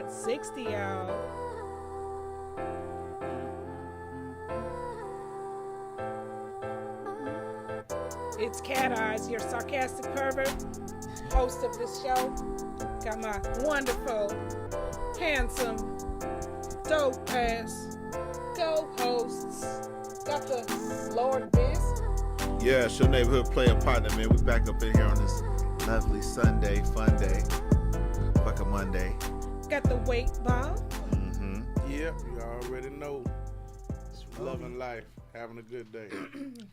got 60, y'all. It's Cattiis, your sarcastic pervert, host of this show. Got my wonderful, handsome, dope ass co-hosts. Got the Lord Biz. Yeah, it's your neighborhood player partner, man. We back up in here on this lovely Sunday, fun day. Fuck a Monday. Got the Weightball. Yep, you already know. Just loving life, having a good day.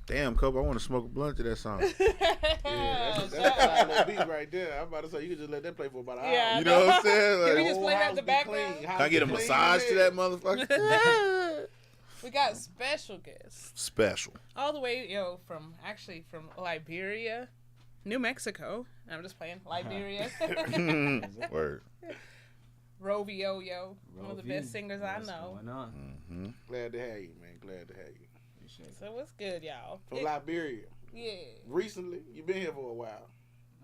Damn, Cope, I want to smoke a blunt to that song. Yeah, that's a little beat right there. I'm about to say, you could just let that play for about an hour. Yeah, You know what I'm saying? Can we Like, just play that in the background? can I get a massage to that motherfucker? We got special guests. Special. All the way, from Liberia, New Mexico. I'm just playing. Liberia. Word. Rovi Oh, one of the best singers I What's know. going on? Glad to have you, man. Glad to have you. So what's good, y'all? From Liberia. Yeah. Recently, you been here for a while.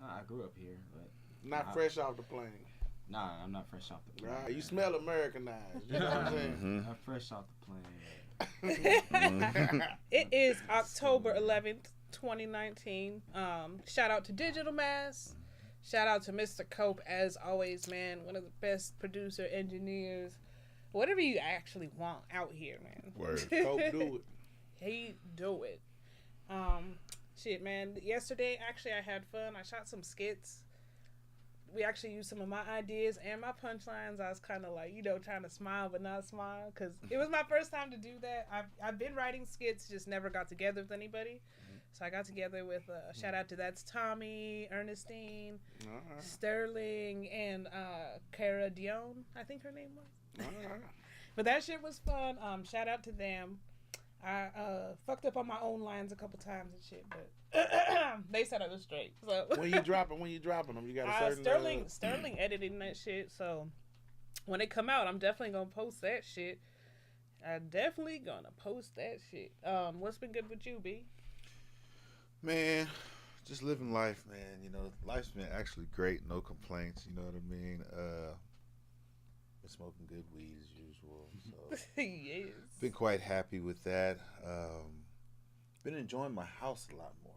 I grew up here, but Not fresh off the plane. nah, I'm not fresh off the plane. Right? You smell Americanized. You know what I'm saying? Not fresh off the plane. It is October 11th, 2019. Shout out to Digital Mass. Shout out to Mr. Cope, as always, man. One of the best producer, engineers, whatever you actually want out here, man. Word. Hope do it. He do it. Shit, man. Yesterday, actually, I had fun. I shot some skits. We actually used some of my ideas and my punchlines. I was kind of like, trying to smile but not smile, because it was my first time to do that. I've been writing skits, just never got together with anybody. So I got together with shout out to that's Tommy, Ernestine, Sterling, and Cara Dion, I think her name was. But that shit was fun. Shout out to them. I fucked up on my own lines a couple times and shit, but they said I was straight. So When you dropping them, you got a certain Sterling editing that shit. So when it come out, I'm definitely gonna post that shit. What's been good with you, B? Man, just living life, man. Life's been actually great. No complaints. You know what I mean? Been smoking good weed as usual. So Yes. been quite happy with that. Been enjoying my house a lot more.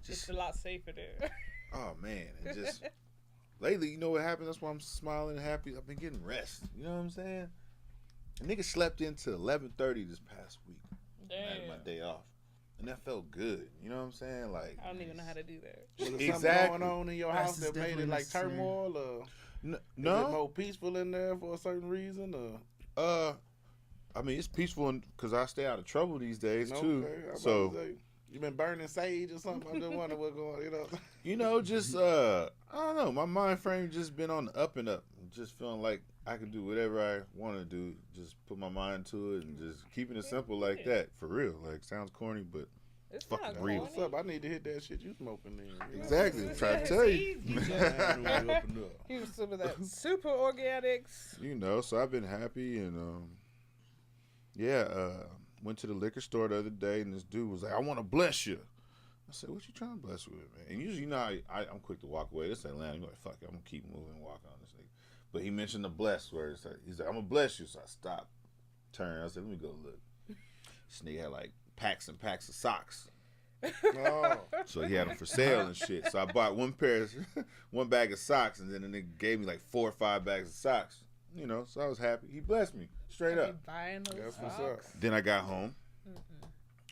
It's a lot safer there. Oh man, and just lately, you know what happened? That's why I'm smiling and happy. I've been getting rest. You know what I'm saying? A nigga slept into 11:30 this past week. I had my day off. And that felt good. You know what I'm saying? Like, I don't even know how to do that. Was there something going on in your house that made it like turmoil, or no, is it more peaceful in there for a certain reason, or? I mean, it's peaceful because I stay out of trouble these days too. Okay. So you been burning sage or something? I just wonder what's going on. just I don't know. My mind frame just been on the up and up. Just feeling like I can do whatever I want to do. Just put my mind to it and just keeping it simple like that. For real. Like, sounds corny, but It's fucking not real. What's up? I need to hit that shit you smoking then. Exactly. I'm trying to tell you. Use some of that super organics. So I've been happy and went to the liquor store the other day and this dude was like, I want to bless you. I said, what you trying to bless with, man? And usually, I'm quick to walk away. This is Atlanta. You're like, fuck it, I'm going to keep moving and walk on this nigga. But he mentioned the bless word. He's like, I'm going to bless you. So I stopped, turned. I said, let me go look. This nigga had like packs and packs of socks. Oh. So he had them for sale and shit. So I bought one bag of socks, and then the nigga gave me like 4 or 5 bags of socks. So I was happy. He blessed me straight up. Buying those That's what's socks. up. Then I got home,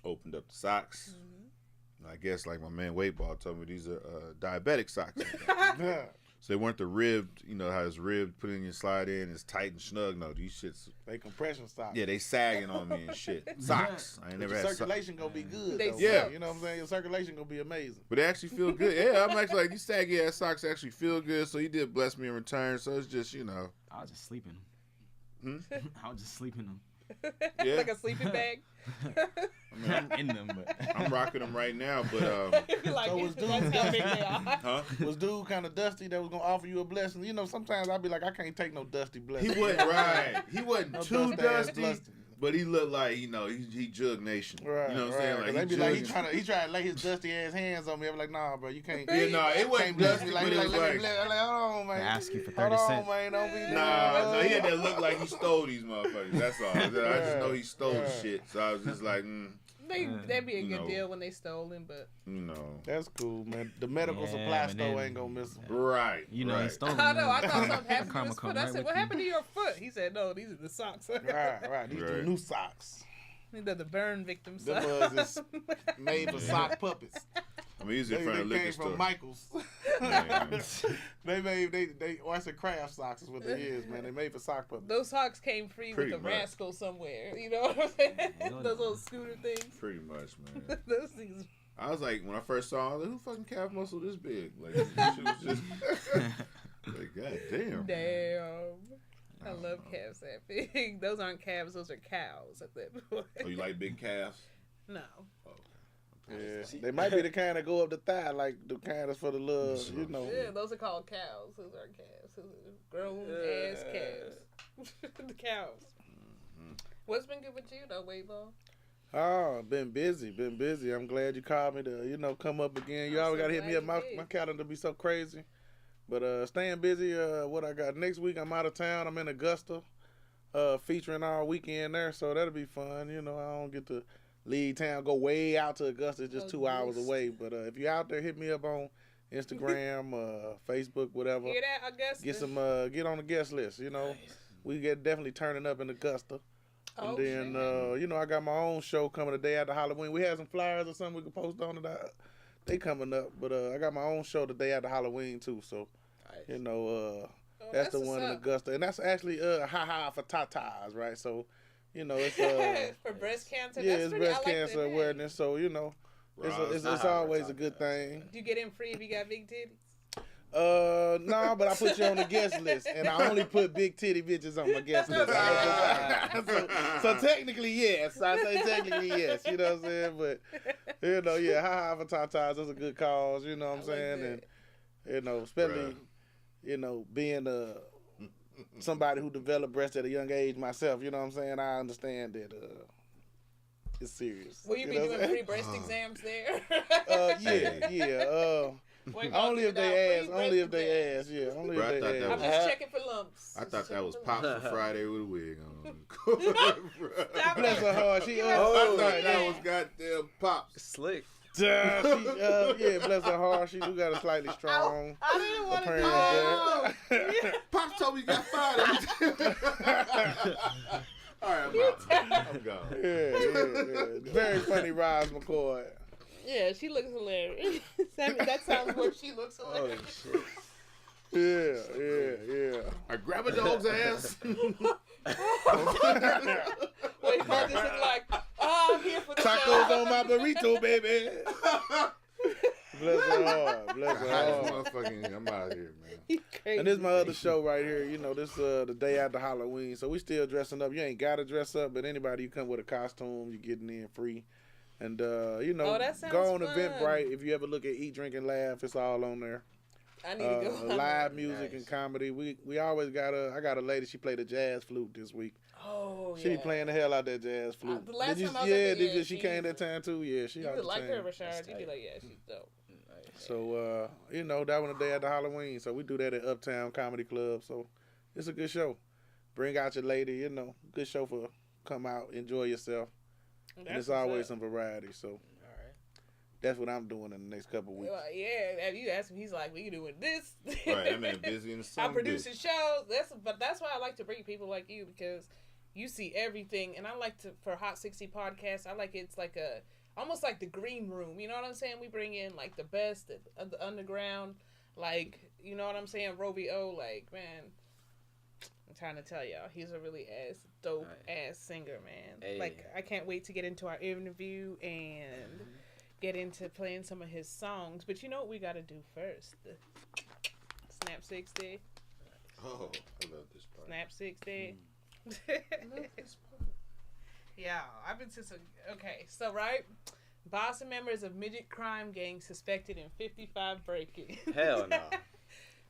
opened up the socks. I guess like my man Weightball told me, these are diabetic socks. So they weren't the ribbed, how it's ribbed, put in your slide in, it's tight and snug. No, these shits. They compression socks. Yeah, they sagging on me and shit. Socks. I ain't never had circulation gonna be good. They Though, yeah. You know what I'm saying? Your circulation gonna be amazing. But they actually feel good. Yeah, I'm actually like, these saggy ass socks actually feel good. So he did bless me in return. So it's just, I was just sleeping. I was just sleeping them. Yeah. Like a sleeping bag. I mean, Not in them, but I'm rocking them right now, but Like, So was that's how big they are. huh? Was dude kind of dusty that was gonna offer you a blessing? Sometimes I'd be like, I can't take no dusty blessing. He wasn't right. He wasn't No too dust-ass dusty, blessing. But he looked like, he Jug Nation. Right, you know what I'm saying? Like, Like, they be like, he trying to lay his dusty ass hands on me. I'm like, nah, bro, you can't. Yeah, no, it wasn't dusty, like, but it was like, hold on, man. Ask you for Hold 30 on, cents. man, don't be nah, he had that look like he stole these motherfuckers. That's all. I just know he stole the shit. So I was just like, That'd be a good deal when they stole him, but That's cool, man. The medical supply store ain't gonna miss him. Right. He stole them. I know. I thought something happened to Karma his come foot. I right said, with "What happened to your foot?" He said, "No, these are the socks." Right. These are new socks. These are the burn victim Them socks. was is made for sock puppets. I'm usually in front of the liquor came store. from Michael's. they arts and craft socks is what they is, man. They made for sock puppets. Those socks came free Pretty with a much. rascal somewhere. You know what I'm saying? Those little scooter things. Pretty much, man. Those things. I was like, when I first saw him, I was like, who fucking calf muscle this big? Like, she was just like, God damn. Damn. I love calves that big. Those aren't calves, those are cows at that point. Oh, you like big calves? No. Yeah, they might be the kind that go up the thigh, like the kind that's for the little, Yeah, those are called cows. Those aren't calves. Those are grown ass calves. The cows. Mm-hmm. What's been good with you though, Weightball? Oh, been busy. I'm glad you called me to, come up again. You always gotta hit me up. My calendar be so crazy. But staying busy, what I got next week, I'm out of town. I'm in Augusta, featuring all weekend there, so that'll be fun. I don't get to leave town, go way out to Augusta. It's just 2 hours away. But if you're out there, hit me up on Instagram, Facebook, whatever. Hear that, Augusta? Get on the guest list. We get definitely turning up in Augusta. And then, I got my own show coming the day after Halloween. We had some flyers or something we could post on it. They coming up, but I got my own show the day after Halloween too. So, that's the one in Augusta, and that's actually for tatas, right? So, it's for breast cancer. Yeah, that's it's breast like cancer awareness. So, it's always a good thing. Do you get in free if you got big titties? No, but I put you on the guest list, and I only put big titty bitches on my guest list. So technically, yes. I say technically, yes. You know what I'm saying? But, for tatas, that's a good cause, you know what I'm saying? And, especially, being somebody who developed breasts at a young age myself, you know what I'm saying? I understand that it's serious. Will you be doing free breast exams there? Yeah. Only if they ask. Only if they ask. Yeah. Only if they ask. I'm just checking for lumps. I thought that was Pops for Friday with a wig on. Bless her heart. I thought that was goddamn Pops. Slick. Bless her heart. She do got a slightly strong. I didn't want to do that. Pops told me you got fired. All right, I'm gone. Yeah. Very funny, Roz McCoy. Yeah, she looks hilarious. That sounds where she looks hilarious. Yeah. I grab a dog's ass. Wait, Paul just look like, I'm here for the tacos show. on my burrito, baby. Bless her heart. Motherfucking, I'm out of here, man. And this is my other show right here. This the day after Halloween, so we still dressing up. You ain't gotta dress up, but anybody you come with a costume, you getting in free. And that sounds go on fun. Eventbrite. If you ever look at Eat, Drink, and Laugh, it's all on there. I need to go. Live music and comedy. We always got I got a lady. She played a jazz flute this week. Oh, she be playing the hell out that jazz flute. The last time I was there, she came that time too. Yeah, she. You would like her, Rashard. You'd be like, yeah, she's dope. So that one the day after Halloween. So we do that at Uptown Comedy Club. So it's a good show. Bring out your lady. Good show for come out, enjoy yourself. And there's always some variety. So that's what I'm doing in the next couple of weeks. Well, yeah, if you ask him, he's like, "We doing this." Right, that man busy in the sun. I'm producing shows. That's why I like to bring people like you, because you see everything, and I like to for Hot 60 podcast. I like it's like almost like the green room. You know what I'm saying? We bring in like the best of the underground, like you know what I'm saying. Rovi Oh, like man, I'm trying to tell y'all, he's a really dope ass singer, man. Hey. Like I can't wait to get into our interview and get into playing some of his songs. But you know what we got to do first? The Snap 60. Oh, I love this part. Snap 60. Yeah, I've been to some. Okay, so right, Boston members of midget crime gang suspected in 55 break-in. Hell no.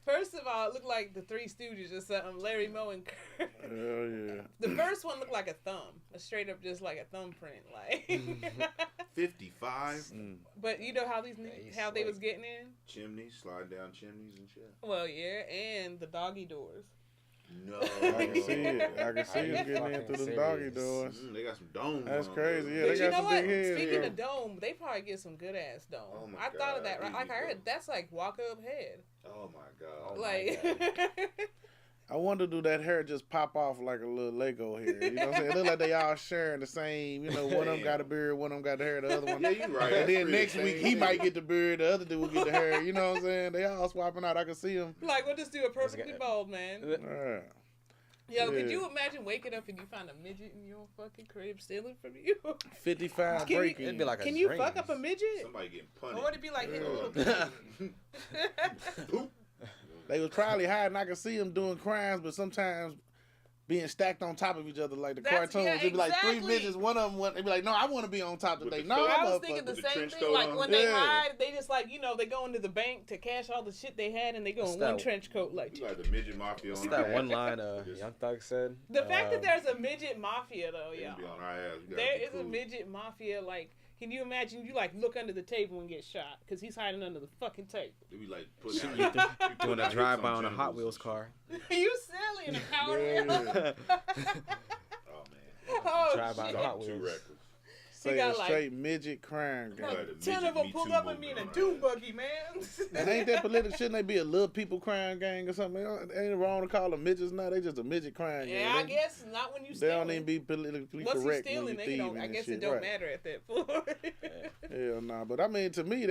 First of all, it looked like the Three Stooges or something. Larry, Moe, and Kurt. Hell yeah. The first one looked like a thumb, a straight up just like a thumbprint, like. 55 But you know how these how they was getting in? chimneys, slide down chimneys and shit. Well, yeah, and the doggy doors. No, I can see it. I can see it getting in through the doggy doors. They got some domes. That's on crazy. there. Yeah, But they you got know some what? big heads. Speaking Yeah. of dome, they probably get some good ass dome. Oh my I thought of God, that. Right? Like I easy heard, dome. that's like walk up head. Oh my god. Like. I wonder, do that hair just pop off like a little Lego hair? You know what I'm saying? It look like they all sharing the same. You know, one of them got a beard, one of them got the hair, the other one. Yeah, you right. And then That's next pretty week same he might thing. get the beard, the other dude will get the hair. You know what I'm saying? They all swapping out. I can see them. Like, we'll just do a perfectly bald, man. Yo, could you imagine waking up and you find a midget in your fucking crib stealing from you? 55 Can you- breaking. It'd be like a Can you dream. fuck up a midget? Somebody getting Or punished. would it be like hitting a little baby? They was probably hiding. I could see them doing crimes, but sometimes being stacked on top of each other like the That's- cartoons. yeah, It'd be like three exactly. midgets. One of them, they'd be like, no, I want to be on top With today. the No, coat. I was motherfucker. thinking the With the same trench thing. coat Like on. when they Yeah. hide, they just like they go into the bank to cash all the shit they had, and they go in one trench coat. Like You like the midget mafia on What's our that one ass. line Just Young Thug said? the fact that there's a midget mafia though, they yeah. be on our ass. We gotta There be is a cool. midget mafia. Like, can you imagine you like look under the table and get shot because he's hiding under the fucking table? They be like putting Shit, out- you you put Doing a out drive-by hits on a genitals Hot and Wheels shit. car. You silly in a power Yeah, wheel. yeah. Oh man. Oh, Drive-by on shit. a Hot Too Wheels. reckless. Say got a like- straight midget crime gang. Like Like, the 10 of midget them Me pulled Too up on me in a movement dune on our buggy, man. And ain't that political? Shouldn't they be a little people crime gang or something? Ain't it wrong to call them midgets now? They just a midget crime gang. Yeah, I They- guess not when you They steal. don't even be politically Once you correct when stealing, you they thieving don't. I and guess shit. it don't Right. matter at that point. Hell nah, but I mean, to me,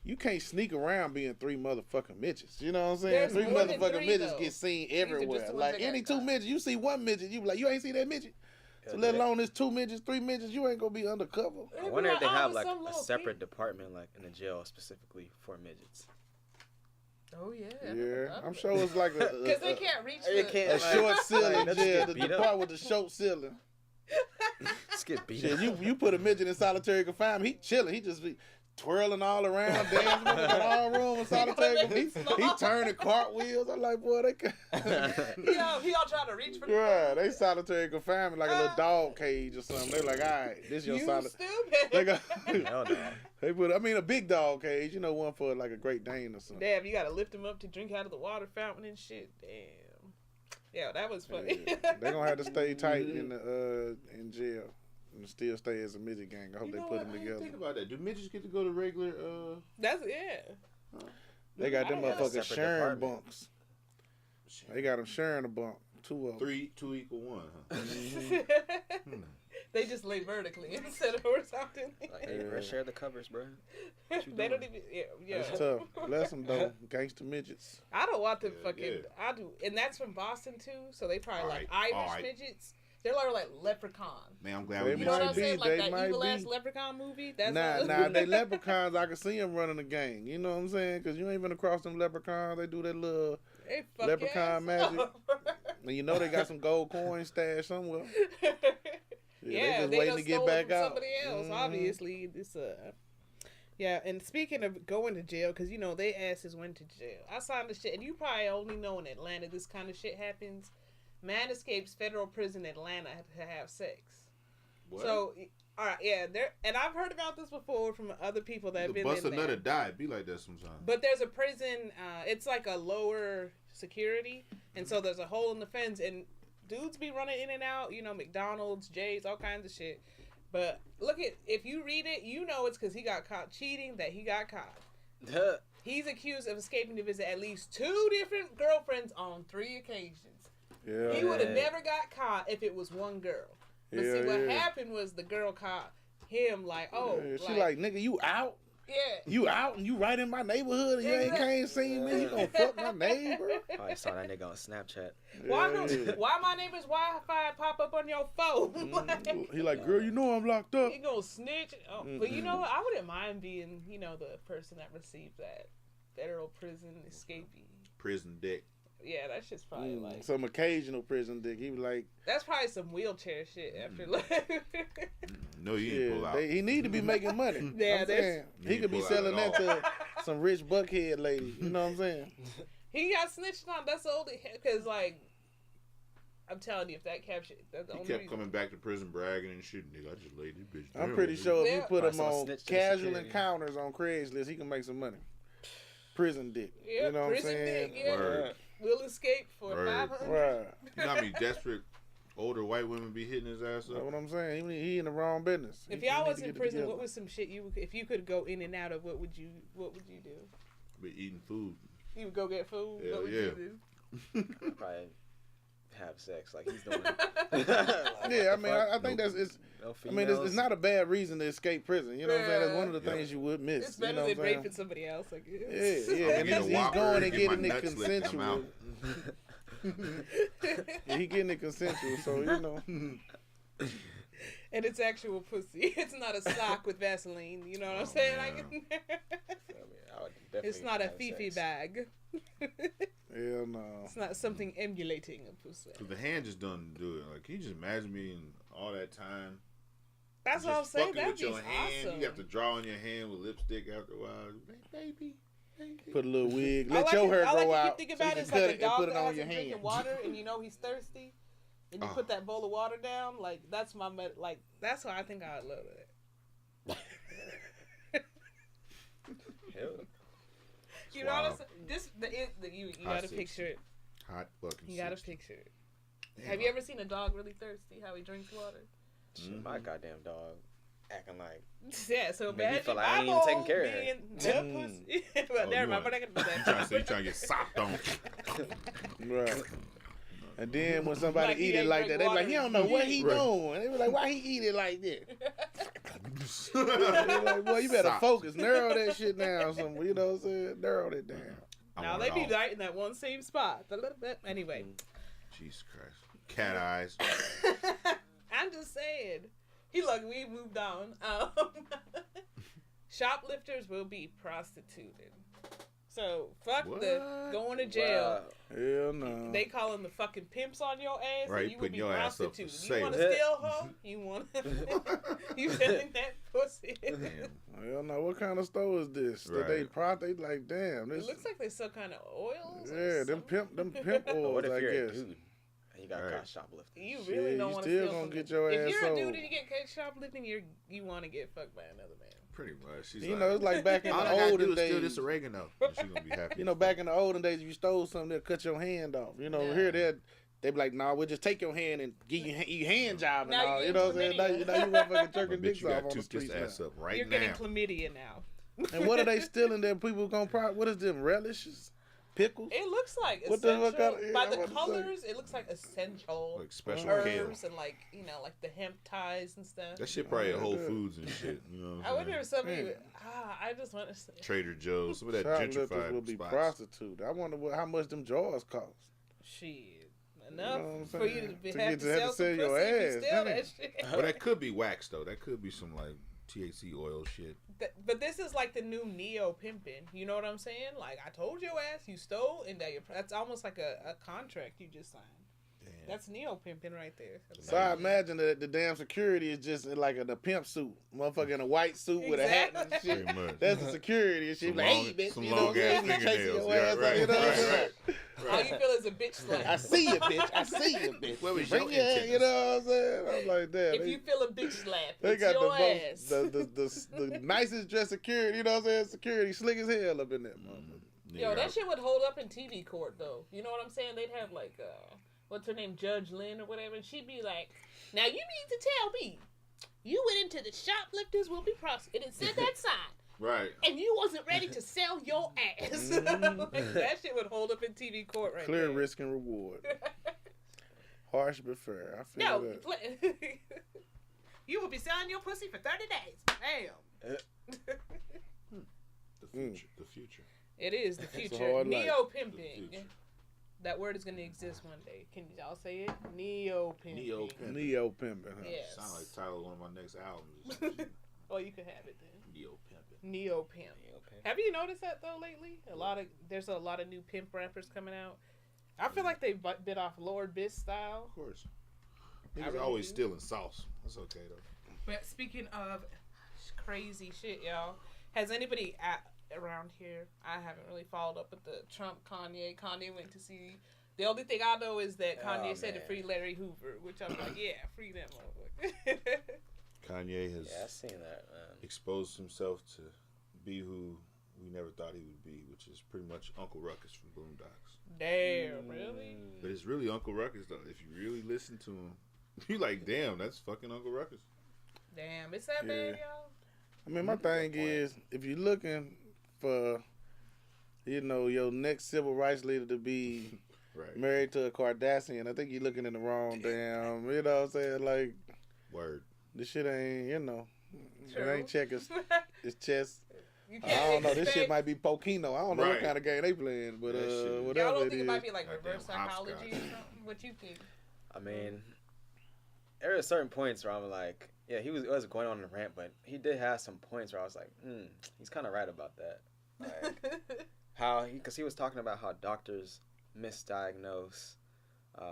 you can't sneak around being three motherfucking midgets. You know what I'm saying? There's Three more than motherfucking three, midgets though. get seen are just everywhere. the ones Like that got any two caught. midgets, you see one midget, you be like, you ain't see that midget. So let alone there's two midgets, three midgets, you ain't gonna be undercover. I wonder if they have like some a little separate kid. department like in the jail specifically for midgets. Oh yeah. Yeah, I'm sure it's like Because they can't reach You the. can't- a short ceiling Like, that's jail, get the beat part up. with the short ceiling. Just get beat Shit, up. you put a midget in solitary confinement, he chilling, he just be twirling all around, dancing in the all room in solitary confinement. He turning cartwheels. I'm like, boy, they can. He all trying to reach for the. Yeah, they solitary confinement like a little dog cage or something. They like, all right, this your You solitary. stupid. They got, Hell no. they put, a big dog cage, one for like a Great Dane or something. Damn, you gotta lift him up to drink out of the water fountain and shit. Damn. Yeah, that was funny. Yeah, they gonna have to stay tight in jail and still stay as a midget gang. I hope You they know put what? them I didn't together. think about that. Do midgets get to go to regular? That's yeah. They got them I don't know. motherfuckers Separate sharing department. bunks. They got them sharing a bunk. Two of them. 2 equal 1, huh? They just lay vertically instead of horizontally. Like, hey, bro, Yeah. share the covers, bro. They don't even. Yeah. That's tough. Bless them though. Gangster midgets. I don't want them Yeah, fucking. yeah. I do, and that's from Boston too. So they probably like Alright, Irish alright. midgets. They're like leprechaun. Man, I'm glad They we You know what might I'm be, saying? Like they that might evil ass be. leprechaun movie. That's Nah, they leprechauns. I can see them running a gang. You know what I'm saying? Because you ain't been across them leprechauns. They do that little, They fuck leprechaun your ass magic. up. and you know they got some gold coins stashed somewhere. Yeah, they just they waiting done to get stole it back from out. somebody else. Mhm. Obviously, this yeah. And speaking of going to jail, because they asses went to jail. I signed the shit, and you probably only know in Atlanta this kind of shit happens. Man escapes federal prison in Atlanta to have sex. What? So, all right, yeah, and I've heard about this before from other people that have the been bust in a nut there. or die. It be like that sometimes. But there's a prison. It's like a lower security, and so there's a hole in the fence, and dudes be running in and out. McDonald's, Jay's, all kinds of shit. But look if you read it, it's because he got caught cheating that he got caught. He's accused of escaping to visit at least 2 different girlfriends on 3 occasions. Yeah. He would have never got caught if it was one girl. But see, what happened was the girl caught him like, Yeah, she like, nigga, you out? yeah. You out and you right in my neighborhood and you ain't can't see me? You gonna fuck my neighbor? Oh, I saw that nigga on Snapchat. Why Yeah. why my neighbor's Wi-Fi pop up on your phone? He like, girl, you know I'm locked up. He gonna snitch. Oh, but you know what? I wouldn't mind being, the person that received that federal prison escapee. Prison dick. Yeah, that shit's probably like Some occasional prison dick. He was like, that's probably some wheelchair shit after like. No, you ain't pull out. he need to be making money. Yeah, I'm there's- saying. You He ain't could be pull out selling at that to some rich buckhead lady. You know what I'm saying? He got snitched on. That's the only because like I'm telling you, if that captured, that's the He only kept reason. coming back to prison bragging and shit. Nigga, I just laid this bitch down. I'm pretty nigga. sure if Yeah. you put him Someone on snitched to the casual security. encounters on Craigslist, he can make some money. Prison dick. Yeah, You know what I'm prison saying? dick, yeah. Word. Will escape for Word. 500. Right. You know how many desperate older white women be hitting his ass That's up? what I'm saying. He in the wrong business. If He y'all need was to in get it prison, together. what was some shit if you could go in and out of? What would you do? Be eating food. You would go get food. Hell what would yeah. you do? Probably have sex like he's doing. Yeah, I mean, I think that's it's. No I mean, it's not a bad reason to escape prison. You know what I'm saying? That's one of the Yeah. things you would miss. It's you better know than what I'm saying? raping somebody else, I guess. Yeah, yeah, I'ma and get a he's Whopper going and and get my getting it nuts licked and I'm consensual. out. Yeah, he getting it consensual, so you know. And it's actual pussy. It's not a sock with Vaseline. You know what I'm saying? man. It's not a Fifi bag. Hell no. It's not something emulating a pussy. Cause the hand just doesn't do it. Like, can you just imagine me in all that time? That's what I'm just saying. fucking That'd with be your hand. awesome. You have to draw on your hand with lipstick after a while. Baby. Put a little wig. I Let like your it- hair I like grow it. out. You think So about you it, can it's cut like a it and dog put it that on hasn't your drinking hand. water, and you know he's thirsty, and you Oh. put that bowl of water down. Like that's my like. That's why I think I would love it. You know what I'm Wow. saying? Just you Hot gotta six. picture it. Hot fucking You gotta 60. picture it. Damn, Have you ever seen a dog really thirsty? How he drinks water? My goddamn dog acting like Yeah, so Make me imagine feel like my I ain't even taking bowl care of her. being the pussy. Well, Oh, never you mind. want- We're not gonna do You trying to say you that. trying to get sopped on? Right. And then when somebody Like he eat it ain't like drink that, they be like, water he don't in know what he Right. doing. They be like, why he eat it like that? They like, boy, you better Sopped. focus. Narrow that shit down somewhere. You know what I'm saying? Narrow that down. I Now want they it be all. right in that one same spot. Anyway, Jesus Christ. Cat eyes. I'm just saying. He lucky we moved on. Shoplifters will be prostituted. So fuck the What? going to jail. Hell no. They calling the fucking pimps on your ass, Right, and you you will putting be your ass up for prostituted. You sale. want to steal hoe? You want you feeling that pussy? Damn. Hell no. What kind of store is this? That they like, damn. It This, looks like there's some kind of oils. or yeah, them something. pimp But oils, what if I you're a guess. dude and you got Right. caught shoplifting? You Shit, really don't you want to still steal gonna from get them. your If ass you're a sold. dude and you get caught shoplifting, you want to get fucked by another man. Pretty much. She's You like, know, it's like back in all the I gotta olden do is steal days. this oregano. And she gonna be happy. You know, back in the olden days, if you stole something, they'll cut your hand off. You know, Yeah. here they be like, nah, we'll just take your hand and give you hand job and Now all. you You know what I'm saying? Now chlamydia. you motherfucking But jerking bitch, dicks you off got on the toot this streets ass now. up right You're now. getting chlamydia now. And what are they stealing that people gonna what is them, relishes? Pickles? It looks like What the essential. fuck kind of- By yeah, the I'm about to colors, it looks like essential Like special Herbs. kale. herbs and like like the hemp ties and stuff. That shit probably at Whole Yeah. Foods and shit. You know what I I'm wonder saying? if somebody. Man. I just want to say. Trader Joe's. Some of that Shoplifters gentrified will be spots. prostituted. I wonder how much them jars cost. Shit. Enough what I'm for you saying? to To have get to to have sell to some sell your pussy if you ass, steal damn. that shit. Well, that could be wax though. That could be some like THC oil shit. But this is like the new neo pimping. You know what I'm saying? Like I told your ass you stole, and that's almost like a contract you just signed. Damn. That's neo pimping right there. So I imagine that the damn security is just in like a pimp suit. Motherfucker in a white suit with a hat and shit. Pretty much. That's the security and shit. Some Like, long- hey, bitch, some you know what I'm saying? long-ass He chasing fingernails. your Yeah, ass, right, you know what I'm right, saying? All you feel is a bitch slap. I see you, bitch. I see you, bitch. Where was Bring your your hand, you know antennas? what I'm saying? I'm like, damn. If you feel a bitch slap, They it's got your the ass. most, the nicest dressed security, you know what I'm saying? Security slick as hell up in that motherfucker. Yo, that shit would hold up in TV court though. You know what I'm saying? They'd have like what's her name, Judge Lynn or whatever, and she'd be like, "Now you mean to tell me you went into the shoplifters will be prosecuted and said that sign, Right. and you wasn't ready to sell your ass." Like, that shit would hold up in TV court right Clear there. risk and reward. Harsh but fair. I feel No, that. you will be selling your pussy for 30 days. Damn. The future. The future. It is the It's a future. hard life. Neo The pimping. future. That word is going to exist one day. Can y'all say it? Neo pimping. Neo pimping. Neo pimping, huh? Yes. Sound like the title of one of my next albums. Oh, you could have it then. Neo pimping. Neo pimp. Have you noticed that though lately? There's a lot of new pimp rappers coming out. I feel like they bit off Lord Biss style. Of course. I Niggas really always do. stealing sauce. That's okay though. But speaking of crazy shit, y'all, has anybody around here. I haven't really followed up with the Trump Kanye. Kanye went to see. The only thing I know is that Kanye said to free Larry Hoover, which I'm like, yeah, free that motherfucker. Kanye has I seen that, man. exposed himself to be who we never thought he would be, which is pretty much Uncle Ruckus from Boondocks. Damn, really? But it's really Uncle Ruckus, though. If you really listen to him, you're like, damn, that's fucking Uncle Ruckus. Damn, it's that bad, y'all? I mean, my thing is, if you're looking for, your next civil rights leader to be Right. married to a Kardashian, I think you're looking in the wrong damn, you know what I'm saying? Like, Word. this shit ain't, it True. ain't checkers. It's chess. You I can't don't know. This expect- shit might be Pokino. I don't know what Right. kind of game they playing, but That shit- whatever Y'all don't it think is. it might be like Goddamn reverse psychology hopscotch. or something? What you think? I mean, there are certain points where I'm like, yeah, he was going on a rant, but he did have some points where I was like, he's kind of right about that. Like, because he was talking about how doctors misdiagnose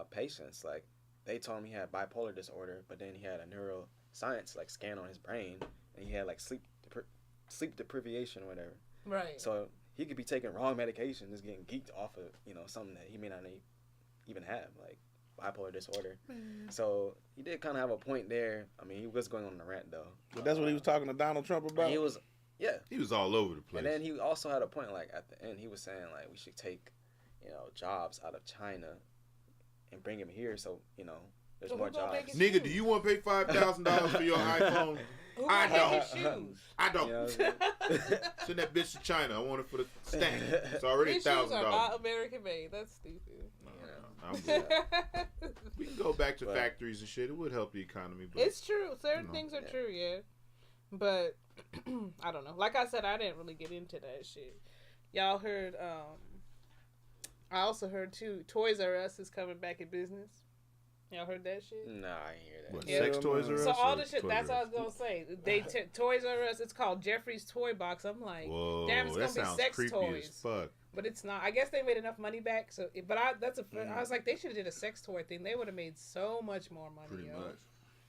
patients. Like, they told him he had bipolar disorder, but then he had a neuroscience like scan on his brain, and he had like sleep deprivation or whatever. Right. So he could be taking wrong medication, just getting geeked off of something that he may not even have, like bipolar disorder. So he did kind of have a point there. I mean, he was going on the rant though. But that's what he was talking to Donald Trump about. He was, yeah. He was all over the place. And then he also had a point, like at the end, he was saying like we should take, jobs out of China and bring them here, so there's So more who gonna jobs. make Nigga, do you want to pay $5,000 for your iPhone? Who I gonna make don't. his shoes? I don't. You know what I'm saying? Send that bitch to China. I want it for the stamp. It's already His shoes are $1,000. not American made. That's stupid. I'm good. We can go back to factories and shit. It would help the economy. But It's true. Certain things are true, yeah. But I don't know. Like I said, I didn't really get into that shit. Y'all heard? I also heard too. Toys R Us is coming back in business. Y'all heard that shit? Nah, I ain't hear that. what, Yeah. sex toys are us? So all or the shit. Toys That's R what I Us? was gonna say. Toys R Us. It's called Jeffrey's Toy Box. I'm like, Whoa, damn, it's that gonna be sounds sex creepy toys. as fuck. But it's not. I guess they made enough money back. So, but I was like, they should have did a sex toy thing. They would have made so much more money. Pretty yo. much.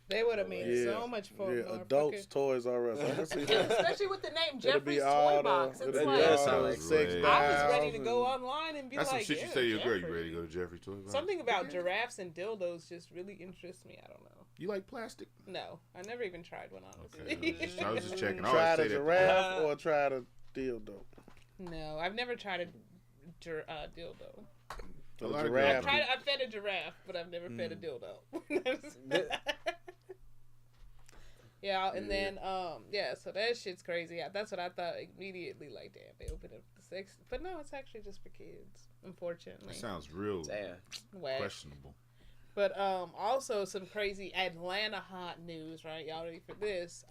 They would have made Yeah. so much more. Yeah, more adults, fucking- Toys R Us. I can see that. Especially with the name It'll be Jeffrey's all Toy the- Box. it'll It's be like, all Sounds the sex great. I was dolls ready to and- go online and be That's like, some shit yeah, you say to your girl. You Jeffrey. ready to go to Jeffrey Toy Box? Something about giraffes and dildos just really interests me. I don't know. You like plastic? No, I never even tried one, honestly. Okay. I was just checking. I Try always the say that. giraffe or try the dildo. No, I've never tried a dildo. A lot of giraffe. girls I've fed a giraffe, but I've never fed a dildo. Yeah, and then so that shit's crazy. That's what I thought immediately. Like, damn, they opened up the sex, but no, it's actually just for kids. Unfortunately, That sounds real Damn. whack. questionable. But also some crazy Atlanta hot news, right? Y'all ready for this?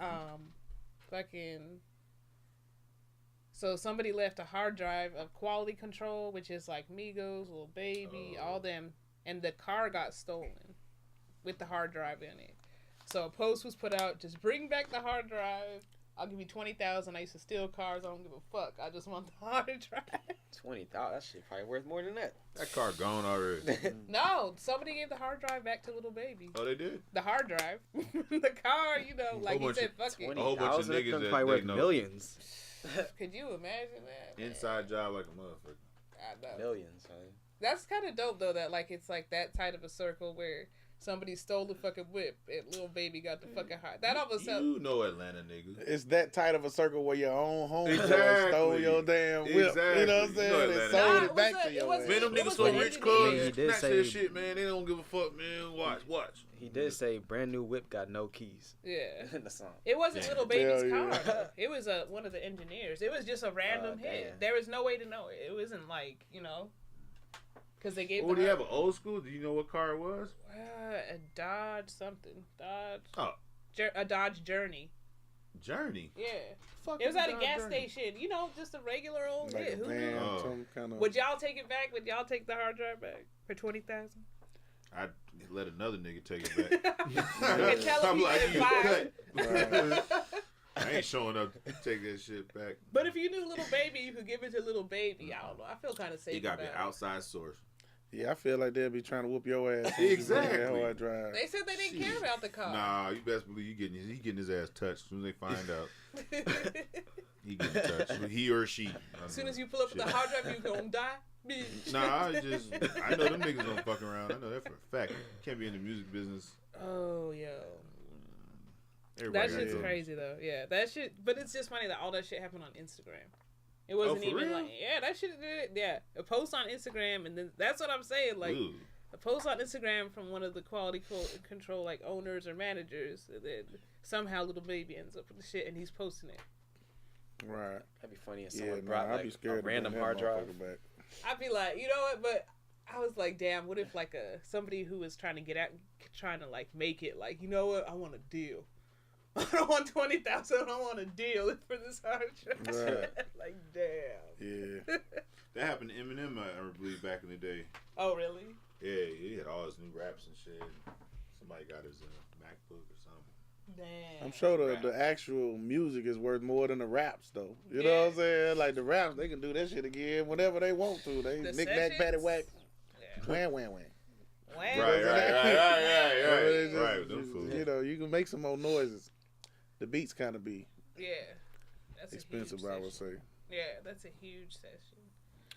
So somebody left a hard drive of Quality Control, which is like Migos, Lil Baby, all them, and the car got stolen with the hard drive in it. So a post was put out, just bring back the hard drive. I'll give you $20,000. I used to steal cars. I don't give a fuck. I just want the hard drive. 20,000. That shit probably worth more than that. That car gone already. No, somebody gave the hard drive back to Little Baby. Oh, they did? The hard drive. The car, like he bunch said, of- fuck it. A whole bunch of 20,000, niggas that probably they worth know. millions. Could you imagine that? man? Inside job like a motherfucker. I know. Millions, son. That's kind of dope though. That it's like that tight of a circle where somebody stole the fucking whip and Little Baby got the fucking heart. That almost sounds. You know Atlanta niggas. It's that tight of a circle where your own homeboy Exactly. stole your damn whip. Exactly. You know what I'm You saying? know They Atlanta. sold Nah, it back to it your wasn't- ass. Man, them It niggas was from the rich engineer. clubs. He They did snatch say- that shit, man. They don't give a fuck, man. Watch. He did say brand new whip got no keys Yeah. in the song. It wasn't Yeah. Little Baby's Hell car. yeah. Though. It was one of the engineers. It was just a random hit. damn. There was no way to know it. It wasn't like because they gave. Oh, do you have an old school? Do you know what car it was? A Dodge something. Dodge. Oh. A Dodge Journey. Journey. Yeah. Fuck It was is at a Dodge gas Journey? station. Just a regular old Like hit. a Who van, knew? Oh. some kind of. Would y'all take it back? Would y'all take the hard drive back for $20,000? I'd let another nigga take it back. And tell him I'm he like, didn't you buy it. cut. I ain't showing up to take that shit back. But if you knew Little Baby, you could give it to Little Baby. I don't know. I feel kind of safe. You got to be about an outside source. Yeah, I feel like they'll be trying to whoop your ass. Exactly. That hard drive. They said they didn't care about the car. Nah, you best believe he getting his ass touched as soon as they find out. He getting touched. He or she. As soon as you pull up with the hard drive, you gonna die. Bitch. Nah, I know them niggas don't fuck around. I know that for a fact. You can't be in the music business. Oh, yo. Everybody That got shit's those. crazy though. Yeah, that shit. But it's just funny that all that shit happened on Instagram. It wasn't for even real? like, yeah, that shit. Yeah, a post on Instagram, and then that's what I'm saying. Like Ooh. a post on Instagram from one of the quality control like owners or managers, and then somehow little baby ends up with the shit, and he's posting it. Right. That'd be funny if Yeah, someone brought I'd like be scared a to bring random that hard drive. motherfucker back. I'd be like, you know what? But I was like, damn, what if like somebody who was trying to like make it like, you know what? I want a deal. I don't want 20,000. I don't want a deal for this hard drive. Right. Like, damn. Yeah. That happened to Eminem, I believe, back in the day. Oh, really? Yeah, he had all his new raps and shit. Somebody got his MacBook or something. Damn. I'm sure the actual music is worth more than the raps, though. You know what I'm saying? Like, the raps, they can do that shit again whenever they want to. They The knick-knack, sessions? paddywhack, Yeah. wham, wham, wham. Right. It's just- Right, them fools. You know, you can make some more noises. The beats kind of be Yeah. That's expensive, a huge I would session. say. Yeah, that's a huge session.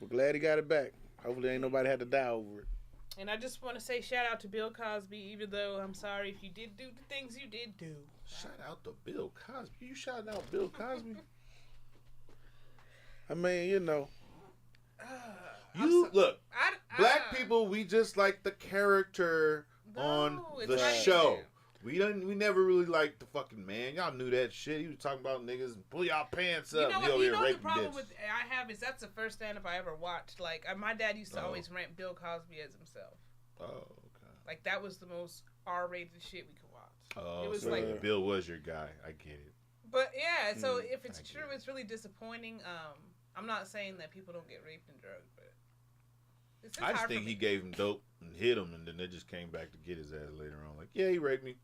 We're glad he got it back. Hopefully ain't nobody had to die over it. And I just want to say shout out to Bill Cosby, even though I'm sorry if you did do the things you did do. Shout out to Bill Cosby. You shouting out Bill Cosby? I mean, you know. Look, black people, we just like the character on it's the right show. there. We never really liked the fucking man. Y'all knew that shit. He was talking about niggas and pull y'all pants up. You know He what? over You here know the raping problem bitches. with I have is that's the first stand-up I ever watched. Like my dad used to always rant Bill Cosby as himself. Oh, okay. Like that was the most R-rated shit we could watch. Oh, It was so like- Bill was your guy. I get it. But yeah, so if it's I get true, it. it's really disappointing. I'm not saying that people don't get raped and drugged, but it's I just hard think for he me. gave him dope and hit him, and then they just came back to get his ass later on. Like, yeah, he raped me.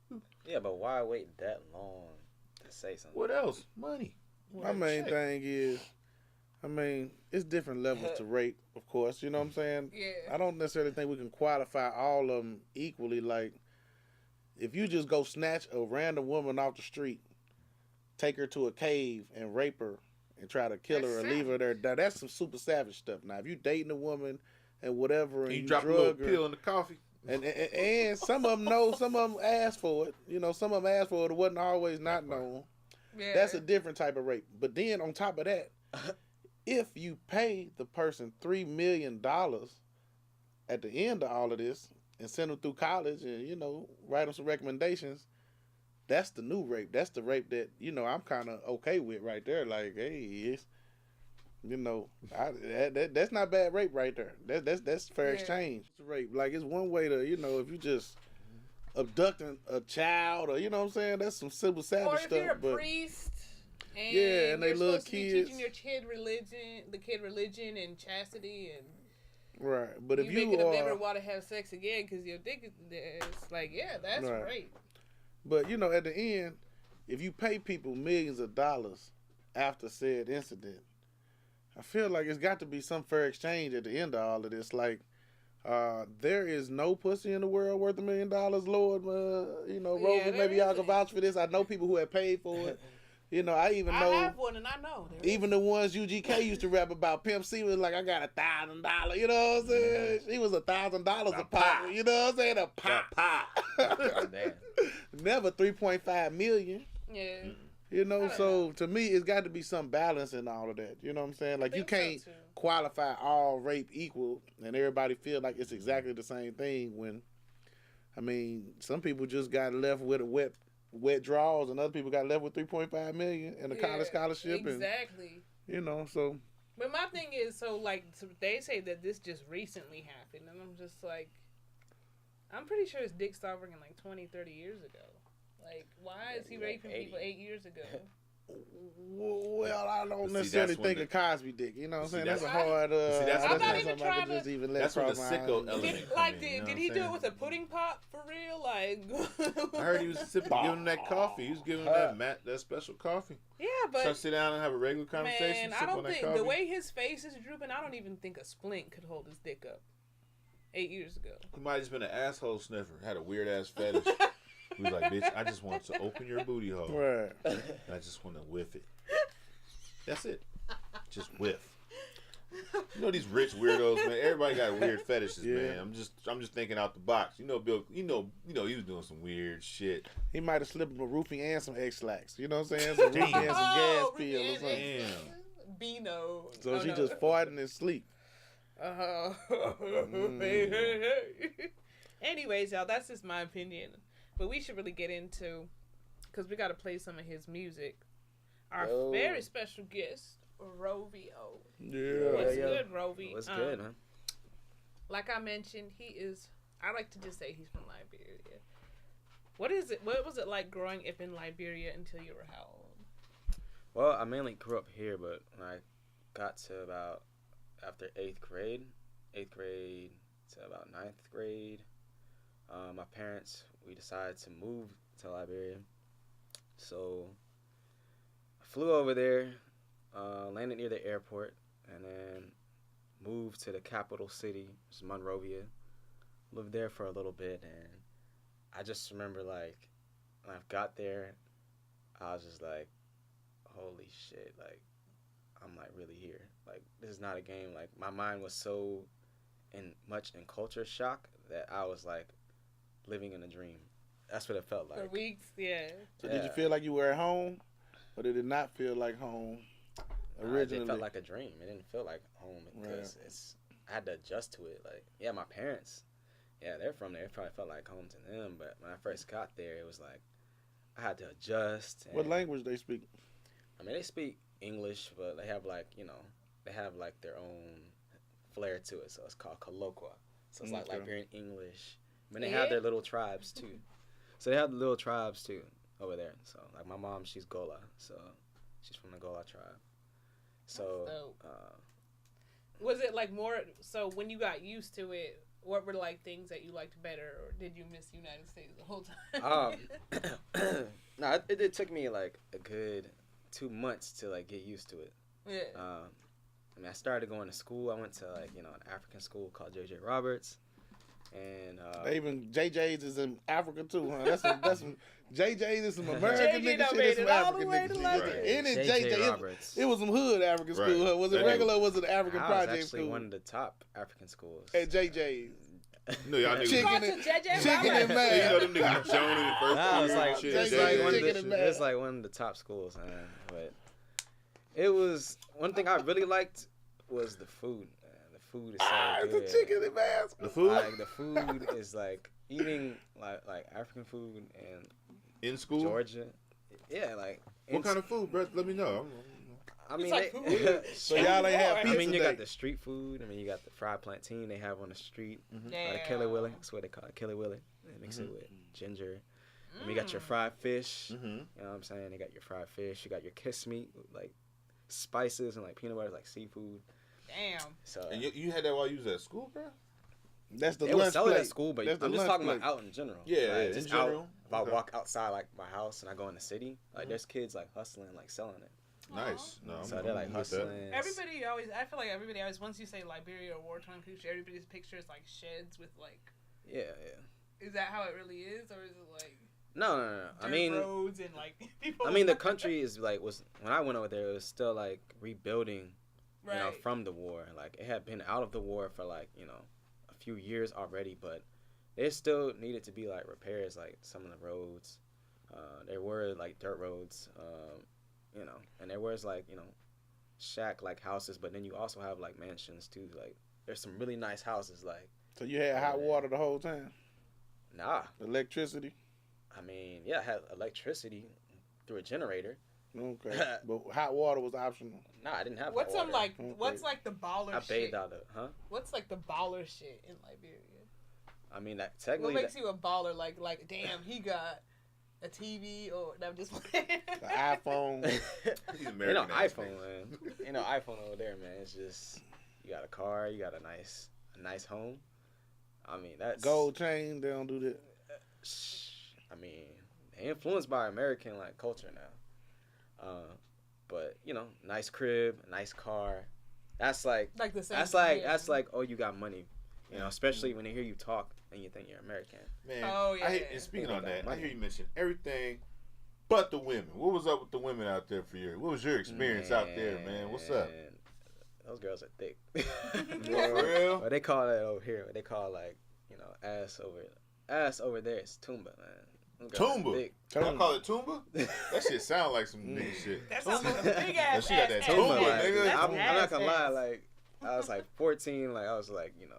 Yeah, but why wait that long to say something? What else? Money. My main thing is, I mean, it's different levels to rape, of course. You know what I'm saying? Yeah. I don't necessarily think we can qualify all of them equally. Like, if you just go snatch a random woman off the street, take her to a cave and rape her and try to kill her or That's leave her there, that's some super savage stuff. Now, if you dating a woman and whatever and He you dropped a little drug her, pill in the coffee. and some of them know, some of them ask for it. You know, some of them ask for it. It wasn't always not known. Yeah. That's a different type of rape. But then on top of that, if you pay the person $3 million at the end of all of this and send them through college and, you know, write them some recommendations, that's the new rape. That's the rape that, you know, I'm kind of okay with right there. Like, hey, it's, you know, that's not bad rape right there. That's fair Yeah. exchange. It's rape. Like, it's one way to, you know, if you just abducting a child or, you know what I'm saying, that's some civil savage Or if stuff. you're a but priest and Yeah, and they you're little supposed to be kids. teaching your kid religion and chastity, and right. But if making you them are, never want to have sex again because your dick is there, it's like, yeah, that's Right. rape. but you know, at the end, if you pay people millions of dollars after said incident, I feel like it's got to be some fair exchange at the end of all of this. Like, there is no pussy in the world worth $1 million, Lord. You know, Yeah, Rovi, there maybe y'all isn't. can vouch for this. I know people who have paid for it. You know, I even I know. have one, and I know. There Even the ones UGK used to rap about, Pimp C was like, I got $1,000. You know what I'm saying? She was $1,000 a pop. You know what I'm saying? A pop. Damn. Never 3.5 million. Yeah. You know, I don't so to me, it's got to be some balance in all of that. You know what I'm saying? Like, you think so, can't too. qualify all rape equal and everybody feel like it's exactly the same thing when, I mean, some people just got left with a wet draws and other people got left with 3.5 million and a college scholarship. Exactly. And, you know, so. But my thing is, so they say that this just recently happened, and I'm just like, I'm pretty sure his dick started working like 20, 30 years ago. Like, why is he raping people 8 years ago? Well, I don't See, necessarily that's when think of Cosby dick. You know what I'm See, saying? That's a that's- hard. See, that's that's I'm not not even something I trying could just to- even let That's where cross the my sicko mind. element Did, come like, in, you know did what he I'm do it saying? with a pudding pop for real? Like, I heard he was sipping, giving him that coffee. He was giving him that special coffee. yeah, Try to but sit down and have a regular conversation. man, sip I on don't that think coffee. the way his face is drooping, I don't even think a splint could hold his dick up. 8 years ago. He might have just been an asshole sniffer. Had a weird ass fetish. He was like, bitch, I just want to open your booty hole. Right. I just want to whiff it. That's it. Just whiff. You know these rich weirdos, man. Everybody got weird fetishes, man. I'm just thinking out the box. You know, Bill. You know, he was doing some weird shit. He might have slipped him a roofie and some X-Lax. You know what I'm saying? Some roofie and some gas pills or something. Damn. Beano. So she just farting and sleep. Anyways, y'all, that's just my opinion. But we should really get into, because we got to play some of his music. Our very special guest, Rovi Oh. Yeah. What's good, Rovi? What's good, huh? Like I mentioned, he is, I like to just say he's from Liberia. What is it? What was it like growing up in Liberia until you were how old? Well, I mainly grew up here, but when I got to about after 8th grade to about 9th grade, my parents, we decided to move to Liberia. So I flew over there, landed near the airport, and then moved to the capital city, which is Monrovia. Lived there for a little bit, and I just remember, like, when I got there, I was just like, holy shit, like, I'm, like, really here. Like, this is not a game. Like, my mind was so much in culture shock that I was, like, living in a dream. That's what it felt like. For weeks, yeah. So did you feel like you were at home, or did it not feel like home originally? It felt like a dream. It didn't feel like home because I had to adjust to it. Like, yeah, my parents, yeah, they're from there. It probably felt like home to them. But when I first got there, it was like I had to adjust. What language they speak? I mean, they speak English, but they have, like, you know, they have, like, their own flair to it. So it's called Kookookkanye. So it's like Liberian English. I mean, they have their little tribes, too. So they have the little tribes, too, over there. So, like, my mom, she's Gola. So she's from the Gola tribe. So, was it, like, more, so when you got used to it, what were, like, things that you liked better, or did you miss the United States the whole time? No, it took me, like, a good 2 months to, like, get used to it. Yeah. I mean, I started going to school. I went to, like, you know, an African school called J.J. Roberts. And even JJ's is in Africa too, huh? That's some JJ's is some American nigga shit. It's some African nigga shit. And in JJ, it was some hood African school. Huh? Was it regular? Or was it African project school? Actually, one of the top African schools at JJ's. No, y'all niggas. Chicken and mash. You know them niggas Joan in the first it's like one of the top schools, man. But it was one thing I really liked was the food. Food is so good. It's a chicken and mask. The food? Like, the food is like eating like African food and in school, Georgia. Yeah, like what kind of food, bro? Let me know. I mean, so y'all ain't have pizza. I mean, you got the street food. I mean, you got the fried plantain they have on the street. The Kelly Willy. That's what they call it, Kelly Willy. They mix it with ginger. And you got your fried fish. You know what I'm saying? They got your fried fish. You got your kiss meat with, like, spices and, like, peanut butter, like seafood. Damn. So, and you had that while you was at school, bro? That's the lunch plate. It was selling at school, but I'm just talking about out in general. Yeah, like, in general. If I walk outside, like, my house and I go in the city, like, there's kids, like, hustling, like, selling it. Nice. No, so they're, like, hustling. Everybody always, I feel like everybody always, once you say Liberia or war-torn country, everybody's pictures, like, sheds with, like... Yeah. Is that how it really is, or is it, like... No. I mean, roads and, like, people... I mean, the country is, like, when I went over there, it was still, like, rebuilding... Right. You know, from the war. Like, it had been out of the war for, like, you know, a few years already, but there still needed to be, like, repairs, like, some of the roads. There were, like, dirt roads, you know, and there was, like, you know, shack, like, houses, but then you also have, like, mansions, too. Like, there's some really nice houses, like. So you had hot water the whole time? Nah. Electricity? I mean, yeah, I had electricity through a generator. Okay, but hot water was optional. Nah, I didn't have what's hot water. What's like the baller shit? I bathed out of, What's like the baller shit in Liberia? I mean, that technically. What makes you a baller? Like, damn, he got a TV or I'm just playing. The iPhone. Ain't no iPhone, man. Ain't no iPhone over there, man. It's just you got a car, you got a nice home. I mean, that's gold chain. They don't do that. I mean, they influenced by American like culture now. But you know, nice crib, nice car. That's like the same. That's like oh, you got money. You know, especially when they hear you talk and you think you're American. Man, Oh, yeah. and speaking They on got that, I money. hear you mention everything but the women. What was up with the women out there for you? What was your experience out there, man? What's up? Those girls are thick. For real? What they call it over here, what they call like, you know, ass over there is tumba, man. Them girls are Tumba? thick. Y'all call it tumba? That shit sound like some nigga shit. That sounds like a big ass. She got that ass tumba, ass. like, nigga. That's I'm not gonna ass lie, ass. like I was like 14, like I was like, you know,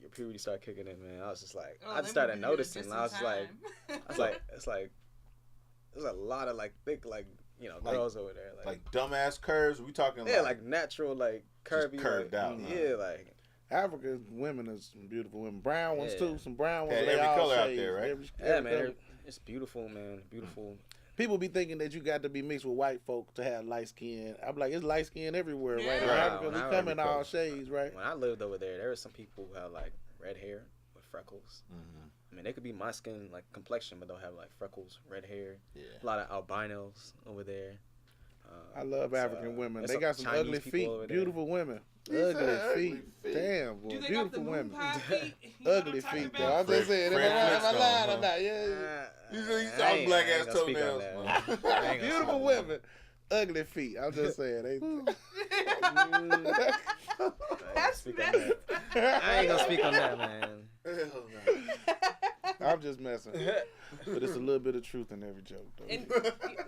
your puberty started kicking in, man. I was just like, Oh, I they just started moved you noticing. just And I was in just like, time. it's like, there's a lot of like thick, like, you know, Like- girls over there, Like dumbass curves? We talking yeah, like natural, like Just curvy, curved like, out, huh? yeah, like. African women are some beautiful women. Brown ones Yeah. too. Some brown ones. Had They every all color out shades. there, right? Yeah, every man, color. it's beautiful, man. Beautiful. People be thinking that you got to be mixed with white folk to have light skin. I'm like, it's light skin everywhere, right? In Yeah. Africa, When we I come in every all color. shades, right? When I lived over there were some people who had like red hair with freckles. Mhm. I mean, they could be my skin, like complexion, but they'll have like freckles, red hair. Yeah. A lot of albinos over there. I love African women. there's They got some Chinese ugly people feet. over there. Beautiful women. He Ugly said ugly feet. feet. Damn, boy. Do they got the Beautiful moon women. pie feet? You know what Ugly I'm talking feet, about? though. I'm just saying. Fred Am I Flintstone, lying huh? or not? Yeah. He's I all ain't- black I ain't ass gonna speak on toenails. that, man. man. I ain't gonna Beautiful speak on women. Ugly feet. I'm just saying. They, that. That's Speak on that. I ain't gonna speak on that, man. Hell no. I'm just messing. But it's a little bit of truth in every joke, though. And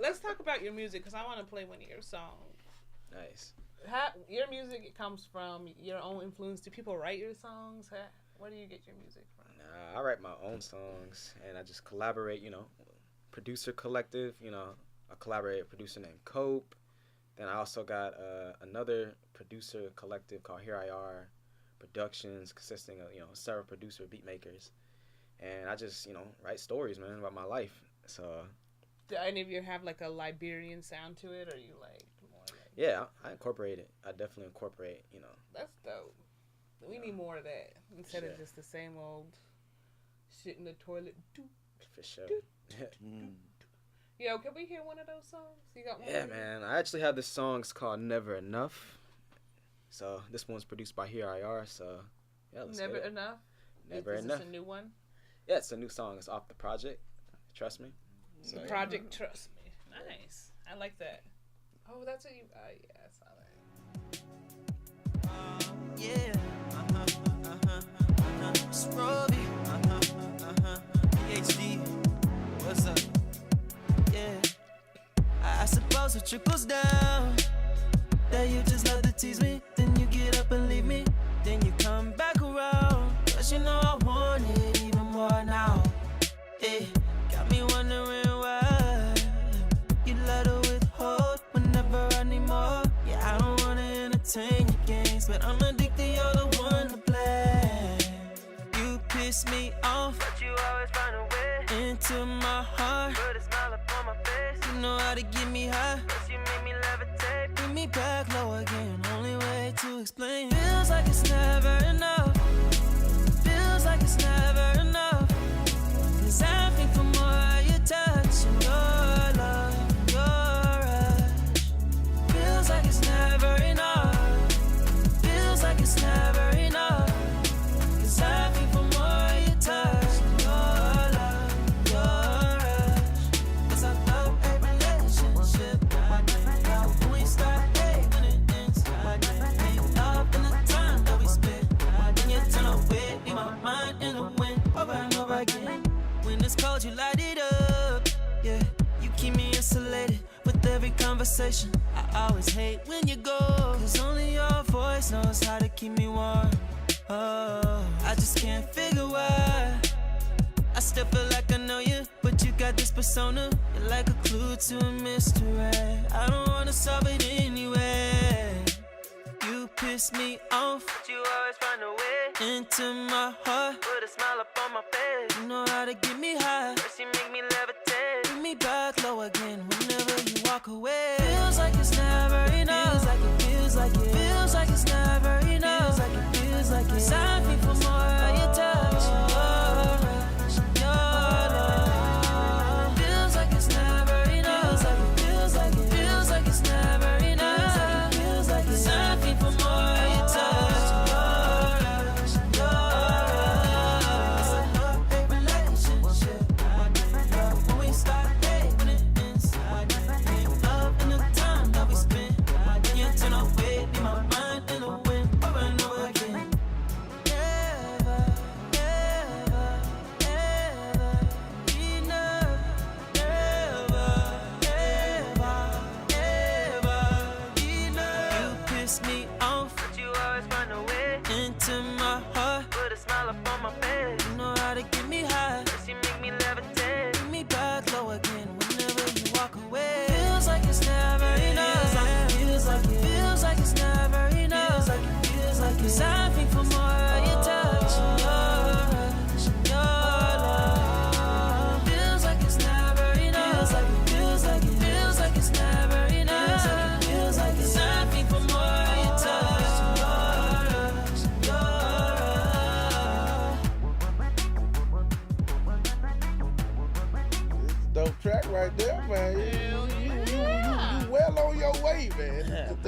let's talk about your music because I want to play one of your songs. Nice. Your music, it comes from your own influence. Do people write your songs? Where do you get your music from? Nah, I write my own songs and I just collaborate, you know, producer collective, you know, I collaborate with a producer named Cope. Then I also got another producer collective called Here I Are Productions, consisting of, you know, several producer beat makers. And I just, you know, write stories, man, about my life. So Do any of you have like a Liberian sound to it, or you like more like? yeah, I incorporate it. I definitely incorporate, you know. That's dope. We need more of that instead of Sure. just the same old shit in the toilet. For sure. Mm. Yo, can we hear one of those songs? You got one? Yeah, man. I actually have this song. It's called Never Enough. So this one's produced by Here I Are. So yeah, let's Never get it. Enough. Never Is Enough. this a new one? Yeah, it's a new song. It's off the project. Trust me. So, The yeah. Project Trust Me. Nice. I like that. Oh, that's what you. Yeah, I saw that. Yeah, it's Rovi, PhD, what's up? Yeah, I suppose it trickles down that you just love to tease me, then you get up and leave me, then you come back around, 'cause you know I want it even more now. Yeah, got me wondering why you let her withhold whenever I need more. Yeah, I don't wanna entertain your games, but I'm addicted, you're the one to play. You piss me off, but you always find a way into my heart. Put a smile upon my face. You know how to get me high, plus you make me levitate. Bring me back low again, only way to explain. Feels like it's never enough. Feels like it's never enough. 'Cause I think for more you touch and your love, your rush. Feels like it's never enough. Feels like it's never enough. 'Cause I think for more you touch and your love, your rush. 'Cause I love a relationship. When we start hating, when it ends, ain't love in the time that we spend. When you turn away, leave my mind in the wind, over and over again. When it's cold, you light it up. Yeah, you keep me insulated with every conversation. I always hate when you go, 'cause only your voice knows how to keep me warm. Oh, I just can't figure why. I still feel like I know you, but you got this persona. You're like a clue to a mystery. I don't wanna solve it anyway. You piss me off, but you always find a way into my heart. Put a smile upon my face. You know how to get me high, plus you make me levitate. Bring me back low again whenever you walk away. Feels like it's never enough. Feels like it, feels like it. Feels like it's never enough. Feels like it, feels like it. 'Cause I think for more you touch your rush, your love. Feels like it's never enough. Feels like it, feels like it. Feels like it's never enough. Feels like it, feels like it. 'Cause I think for more you touch your rush, your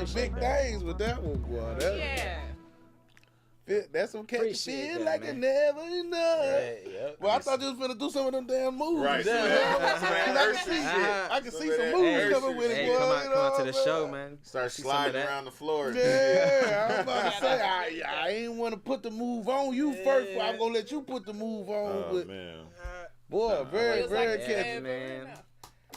the big things with that one, boy. Yeah. That's some catchy Appreciate feel that, like it man. never enough. Yep. Well, I thought you was finna do some of them damn moves. Right. Yeah. Uh-huh. I can see some moves coming with it, Hey, boy. come you out know to the what show, I'm man. Start See some of sliding that. around the floor. Yeah, I was about to say, I ain't want to put the move on you first, but I'm going to let you put the move on. Oh, But, man. boy, very, Feels very like catchy. it's man.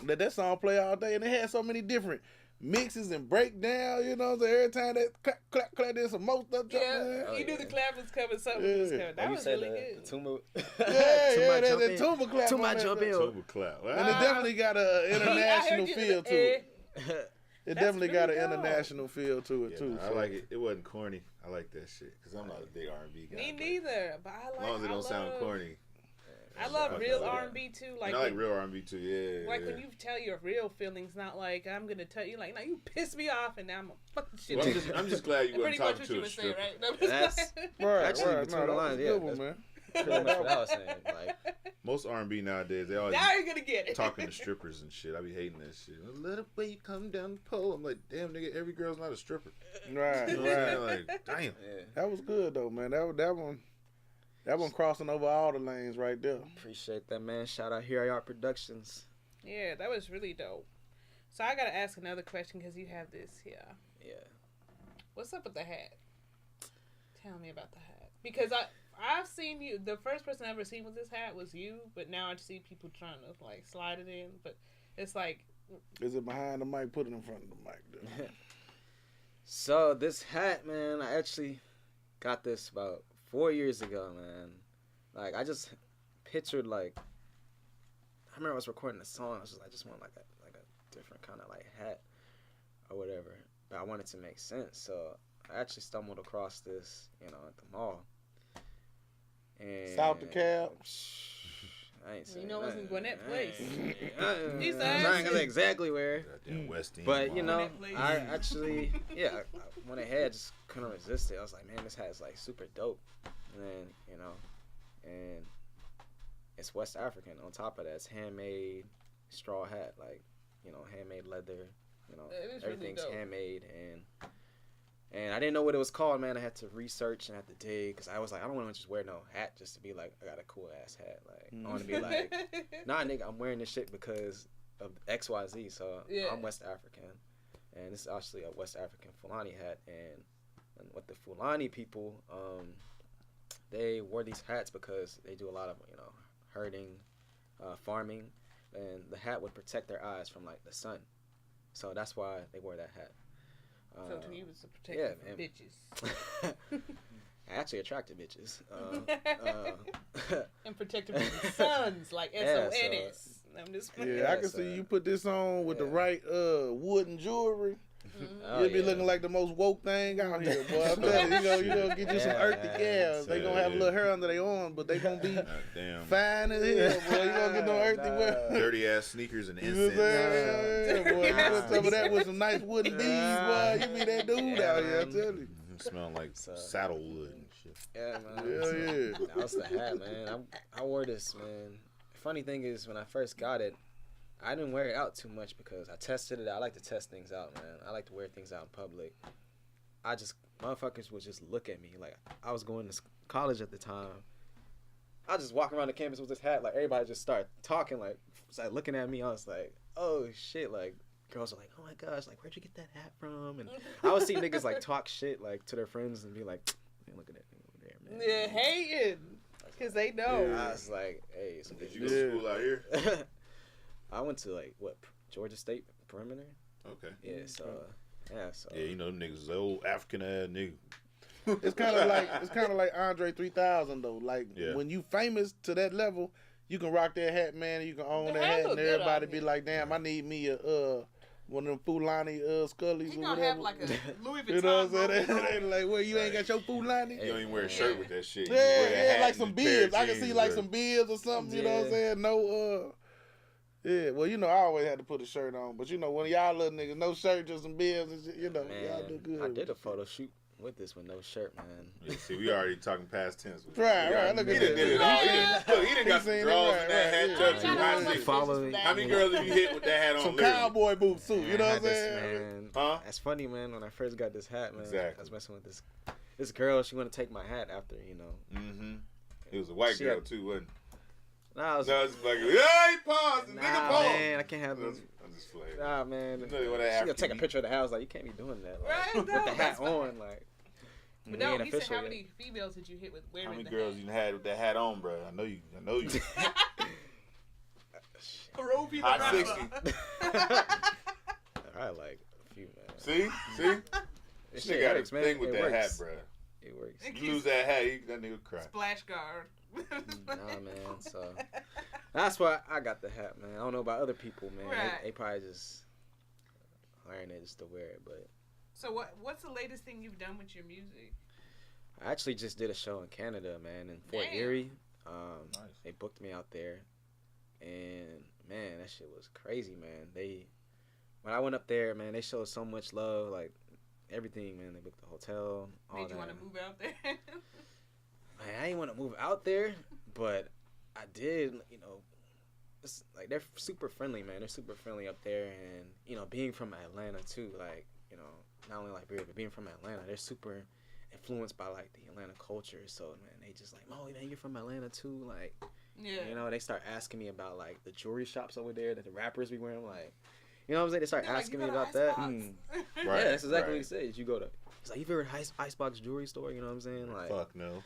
Let that song play all day, and it had so many different mixes and breakdown, you know, so every time that clap, clap, clap, there's some more stuff. Yeah, Oh, you knew yeah. the clap was coming, something was coming. That You was said really the good. Tumba. Yeah, Too there's much that jump tuba clap Too on much that jump thing. in. Tuba clap. And it definitely got an international feel to it. It definitely got an really dope. international feel to it, Yeah, too. nah, I like it. It wasn't corny. I like that shit because I'm not a big R&B guy. Me but neither, but I like. As long as it I don't love, sound corny. I love Fuck real that. R&B too. Like And I like when, real R&B too. Yeah. like yeah. when you tell your real feelings, not like I'm gonna tell you like, no, you pissed me off, and now I'm gonna fucking shit. Well, out I'm just glad you Pretty wasn't much talking what to you a were saying, stripper. right? No, That's Right, Actually, right. between No, the that lines, was a yeah, good one, man. pretty much what I was saying. Like, Most R&B nowadays, they always Now you're gonna get it. talking to strippers and shit. I be hating that shit. Let a way you come down the pole. I'm like, damn, nigga, every girl's not a stripper. Right, You know what I'm right. saying? Like, damn. yeah, That was good, though, man. That one crossing over all the lanes right there. appreciate that, man. Shout out Here I Are Productions. Yeah, that was really dope. So I gotta ask another question because you have this here. Yeah. What's up with the hat? Tell me about the hat. Because I've seen you. The first person I ever seen with this hat was you, but now I see people trying to like slide it in. But it's like, Is it behind the mic? Put it in front of the mic. Then. So this hat, man, I actually got this about 4 years ago, man. Like I just pictured like I remember I was recording a song. I was just like, I just want like a different kind of like hat or whatever. But I wanted to make sense, so I actually stumbled across this, at the mall. And South the cab. I ain't saying You know it's in Gwinnett Place. He He said, said- I exactly where. Goddamn West End. But Mall. Gwinnett Place. I actually, I went ahead, I just couldn't resist it. I was like, man, this hat is like super dope. And then, and it's West African. On top of that, it's handmade straw hat, like, handmade leather. It is really Everything's dope. handmade, and I didn't know what it was called, man. I had to research and had to dig because I was like, I don't want to just wear no hat just to be like, I got a cool ass hat. Like, I want to be like, nah, nigga, I'm wearing this shit because of XYZ. So Yeah. I'm West African, and this is actually a West African Fulani hat. And with the Fulani people, they wore these hats because they do a lot of herding, farming, and the hat would protect their eyes from like the sun. So that's why they wore that hat. So to you, it's a protection yeah, for man. bitches. I actually attracted bitches. And protecting from the sons, like Yeah, SONS. I'm just Yeah, I can so- see you put this on with the Yeah. right wooden jewelry. Oh, You'll be yeah. looking like the most woke thing out here, boy. I'm telling you, you gonna get you some Yeah, earthy man. gals. They gonna have a Yeah. little hair under their arm, but they gonna be Damn. fine as hell, boy. You gonna get no earthy wear. Dirty ass sneakers and You know what I'm incense. saying? Yeah, boy. You put some of that with some nice wooden beads, boy. Yeah. You be that dude Yeah, out here, I man. tell you. Smell like So- saddlewood and shit. Yeah, man. Hell yeah. That was the hat, man. I wore this, man. Funny thing is, when I first got it, I didn't wear it out too much because I tested it out. I like to test things out, man. I like to wear things out in public. Motherfuckers would just look at me. Like, I was going to college at the time. I just walk around the campus with this hat. Like, everybody just started talking, like, started looking at me. I was like, oh, shit. Like, girls are like, oh, my gosh. Like, where'd you get that hat from? And I would see niggas, like, talk shit, like, to their friends and be like, man, look at that thing over there, man. Yeah, hating. Because they know. I was like, hey, it's Did you go to school out here? I went to like Georgia State Perimeter. Okay. Yeah, so Yeah, you know them niggas, the old African ass nigga. It's kind of like Andre 3000 though. Like Yeah. when you famous to that level, you can rock that hat, man. You can own The that hat hat, look and good everybody on be you. like, "Damn, I need me a one of them Fulani Scullies You or gonna whatever." have like a Louis Vuitton. you know what I'm saying? logo. They like, "Well, you ain't got your Fulani." You don't even wear a shirt with that shit. You Yeah, wear a yeah, hat like and some a pair bibs. of I can see jeans like or- some bibs or something. You know what I'm Yeah. saying? No, yeah. Well, I always had to put a shirt on, but when y'all little niggas, no shirt, just some bibs and shit. Y'all do man, good. I did a photo shoot with this with no shirt, man. Yeah, see, we already talking past tense. Right. Look He at done did it all. He done got some seen it, draws right, and that hat right, tucked yeah. in high six. Follow How many girls have you hit with that hat on? some literally? cowboy boots too. You know I what had I'm this, saying? man. Huh? That's funny, man. When I first got this hat, man, Exactly. I was messing with this girl. She wanted to take my hat after, you know. Mm-hmm. It was a white She girl had- too, wasn't it? Nah, I was, No, it's like, yeah, he paused. The nigga nah, paused. man, I can't have this. I'm just playing. Nah, man. You know what that She gonna African take a meat. picture of the house. Like, you can't be doing that. Like, Right, with no, the hat that's fine. on, like. But we no, ain't he said official how yet. many females did you hit with wearing How many the girls hat? you had with that hat on, bro? I know you. Rovi the Hot rapper. 60. I like a few, man. See? This She got a works, man. thing with It that works. hat, bro. It works. You lose that hat, that nigga cry. Splash guard. Nah, man. So that's why I got the hat, man. I don't know about other people, man. Right. They probably just wearing it just to wear it, but So what's the latest thing you've done with your music? I actually just did a show in Canada, man, in Fort Damn. Erie. Nice. They booked me out there, and man, that shit was crazy, man. When I went up there, man, they showed so much love, like everything, man. They booked the hotel, all Made that. you want to move out there? Man, I didn't want to move out there, but I did. You know, it's like they're super friendly, man. They're super friendly up there, and you know, being from Atlanta too, like you know, not only Liberia, but being from Atlanta, they're super influenced by like the Atlanta culture. So man, they just like, oh man, you're from Atlanta too, like. Yeah. You know, they start asking me about like the jewelry shops over there that the rappers be wearing. Like, you know what I'm saying? They start They're like, asking "You me got about an that. icebox?" Right. Yeah, that's exactly right. what he said. You go to, he's like, you've ever heard Icebox jewelry store? You know what I'm saying? Like, Fuck no.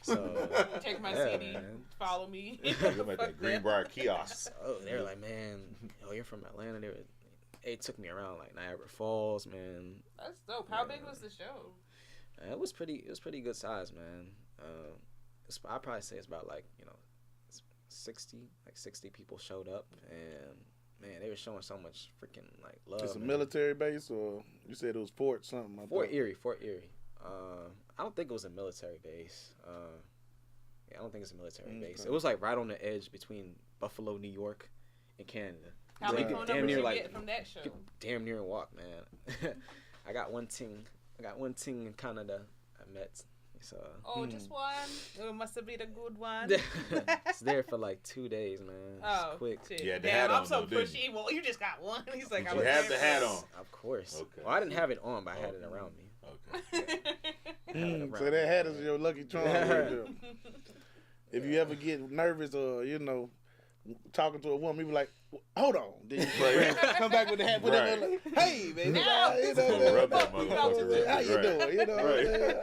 so Take my yeah, CD. man. Follow me. I'm at that Greenbrier kiosk. Oh, they were like, man, oh, you're from Atlanta. They took me around like Niagara Falls, man. That's dope. How big was the show? It was pretty good size, man. I'd probably say it's about like 60 people showed up, and man, they were showing so much freaking like love. It's a man. military base, or you said it was Fort something? Fort Erie. I don't think it was a military base. I don't think it's a military base. It was like right on the edge between Buffalo, New York, and Canada. How So many you could phone damn numbers near you like get from that show? you could damn near walk, man. I got one ting in Canada I met. So Oh, just one? It must have been a good one. it's there for like 2 days, man. It's Oh, quick. shit. You had the Damn, hat I'm on, so though, didn't pushy. Well, you just got one. He's like, Did I you was have there the hat for- on? Of course. Okay. Well, I didn't have it on, but I had it around me. Okay. So that hat is your lucky charm right there. If you ever get nervous or talking to a woman, you be like, hold on. Then you come back with the hat, put it on, like, hey, baby. Now, you this know, is Rub that what motherfucker how right. you doing? You know what I'm saying?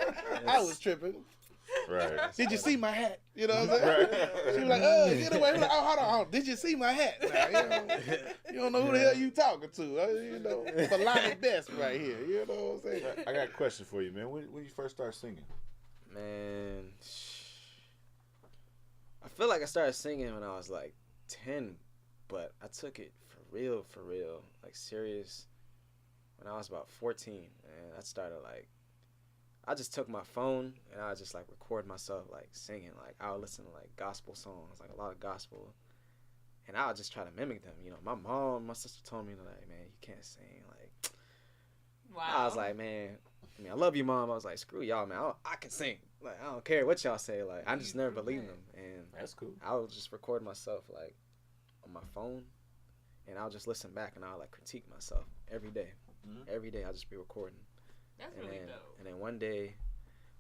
I was Yes. tripping. Right. Did you see my hat? You know what I'm saying? Right. She was like, oh, get away. Like, oh, hold on. Did you see my hat? Now, you don't know who the hell you talking to. You know, Falani Best right here. You know what I'm saying? I got a question for you, man. When you first start singing? Man, I feel like I started singing when I was like 10, but I took it for real, like serious when I was about 14. And I started like, I just took my phone and I just like record myself like singing. Like I would listen to like gospel songs, like a lot of gospel, and I would just try to mimic them. You know, my mom, my sister told me like, man, you can't sing. Like Wow. I was like, man, I mean, I love you, Mom. I was like, screw y'all, man. I can sing. Like, I don't care what y'all say. Like, I just never believed them. And That's cool. I would just record myself, like, on my phone. And I'll just listen back and I'll, like, critique myself every day. Mhm. Every day I'll just be recording. That's And really then, dope. and then one day,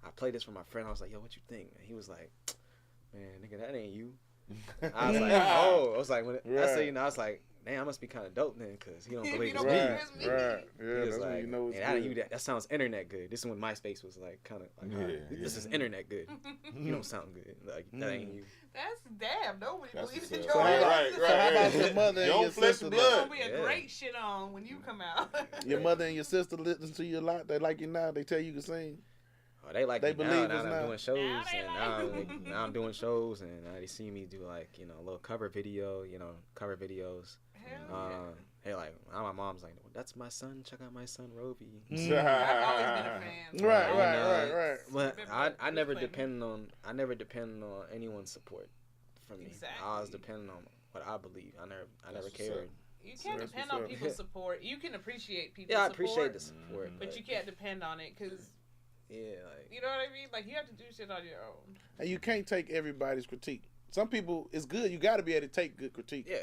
I played this for my friend. I was like, yo, what you think? And he was like, man, nigga, that ain't you. I was like, oh. I was like, when I say, I was like, damn, I must be kind of dope then, because he don't believe it's don't me. believe Right, it's me. right. He Yeah, was that's when like, you know it's and out of you, good. that sounds internet good. This is when MySpace was like kind of like, Yeah, this is internet good. You don't sound good. Like that ain't you. That's damn. Nobody That's believes what's in up. your Right, ass. So how about your mother and Your own your flesh sister? and It's blood. gonna be a Yeah. great shit on when you come out. Your mother and your sister listen to you a lot. They like you now. They tell you can sing. Oh, they like They me now. believe Now us that now. I'm doing shows, Now they and like now I'm doing shows, and now they see me do like a little cover video, cover videos. Hell yeah. They're like, now my mom's like, that's my son. Check out my son, Rovi. I've always been a fan. Right, And, right. But Remember I that never disclaimer? depend on anyone's support from me. I always Exactly. depend on what I believe. I never That's what's cared. You can't That's depend what's on up. people's support. You can appreciate people's Yeah, I support. appreciate the support, But you can't depend on it because Yeah, like You know what I mean? Like, you have to do shit on your own. And you can't take everybody's critique. Some people, it's good. You got to be able to take good critique. yeah.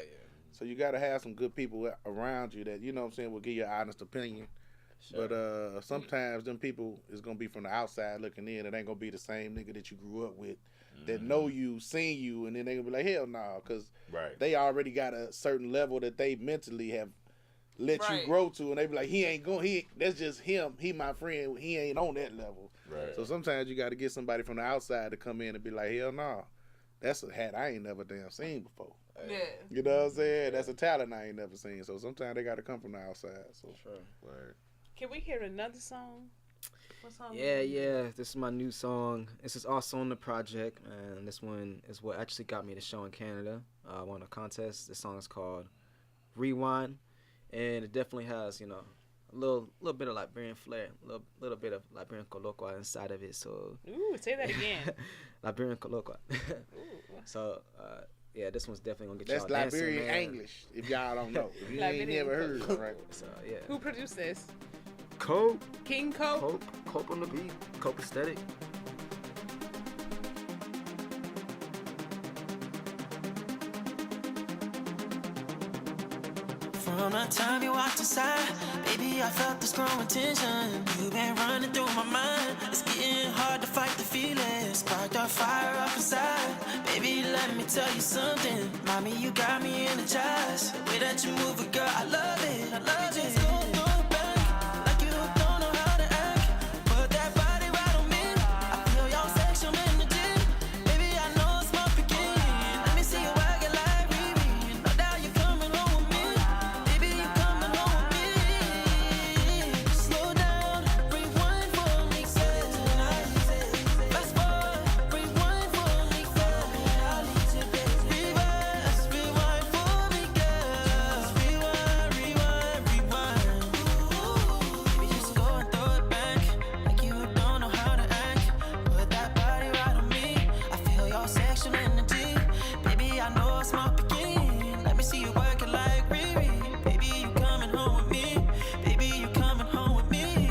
So you got to have some good people around you that, you know what I'm saying, will give you an honest opinion. Sure. But sometimes them people is going to be from the outside looking in. It ain't going to be the same nigga that you grew up with that know you, seen you, and then they going to be like, hell no, nah, because they already got a certain level that they mentally have let you grow to, and they be like, that's just him. He my friend. He ain't on that level. Right. So sometimes you got to get somebody from the outside to come in and be like, hell no. Nah. That's a hat I ain't never damn seen before. Yeah. You know what I'm saying? That's a talent I ain't never seen. So sometimes they got to come from the outside. So Right. Can we hear another song? What song? Yeah. This is my new song. This is also on the project, man. This one is what actually got me the show in Canada. I won a contest. This song is called Rewind, and it definitely has, you know, a little bit of Liberian flair, a little bit of Liberian colloquial inside of it. So Ooh, say that again. Liberian colloquial. So yeah, this one's definitely gonna get that's y'all dancing, Liberian man. English, if y'all don't know. If you ain't Liberian never heard it, right? So yeah. Who produced this? Cope. King Cope? Cope on the beat. Cope aesthetic. From the time you walked inside, baby, I felt this growing tension. You've been running through my mind. It's getting hard to fight the feelings. Sparked a fire up inside. Baby, let me tell you something. Mommy, you got me energized. The way that you move it, girl, I love it. I love it. Go throw it back like you don't know how to act. Put that body right on me. I feel your sexual energy. Baby, I know it's my beginning. Let me see you work it like Riri. No doubt you're coming home with me. Baby, you coming home with me. Slow down, rewind for me, fast forward, rewind for me, reverse, rewind for me, girl. Rewind, rewind. Baby, just go and throw it back like you don't know how to act. Put that body right on me. I feel your sexual energy. Baby, I know it's my beginning. Let me see you work it like Riri. Baby, you coming home with me. Baby, you coming home with me.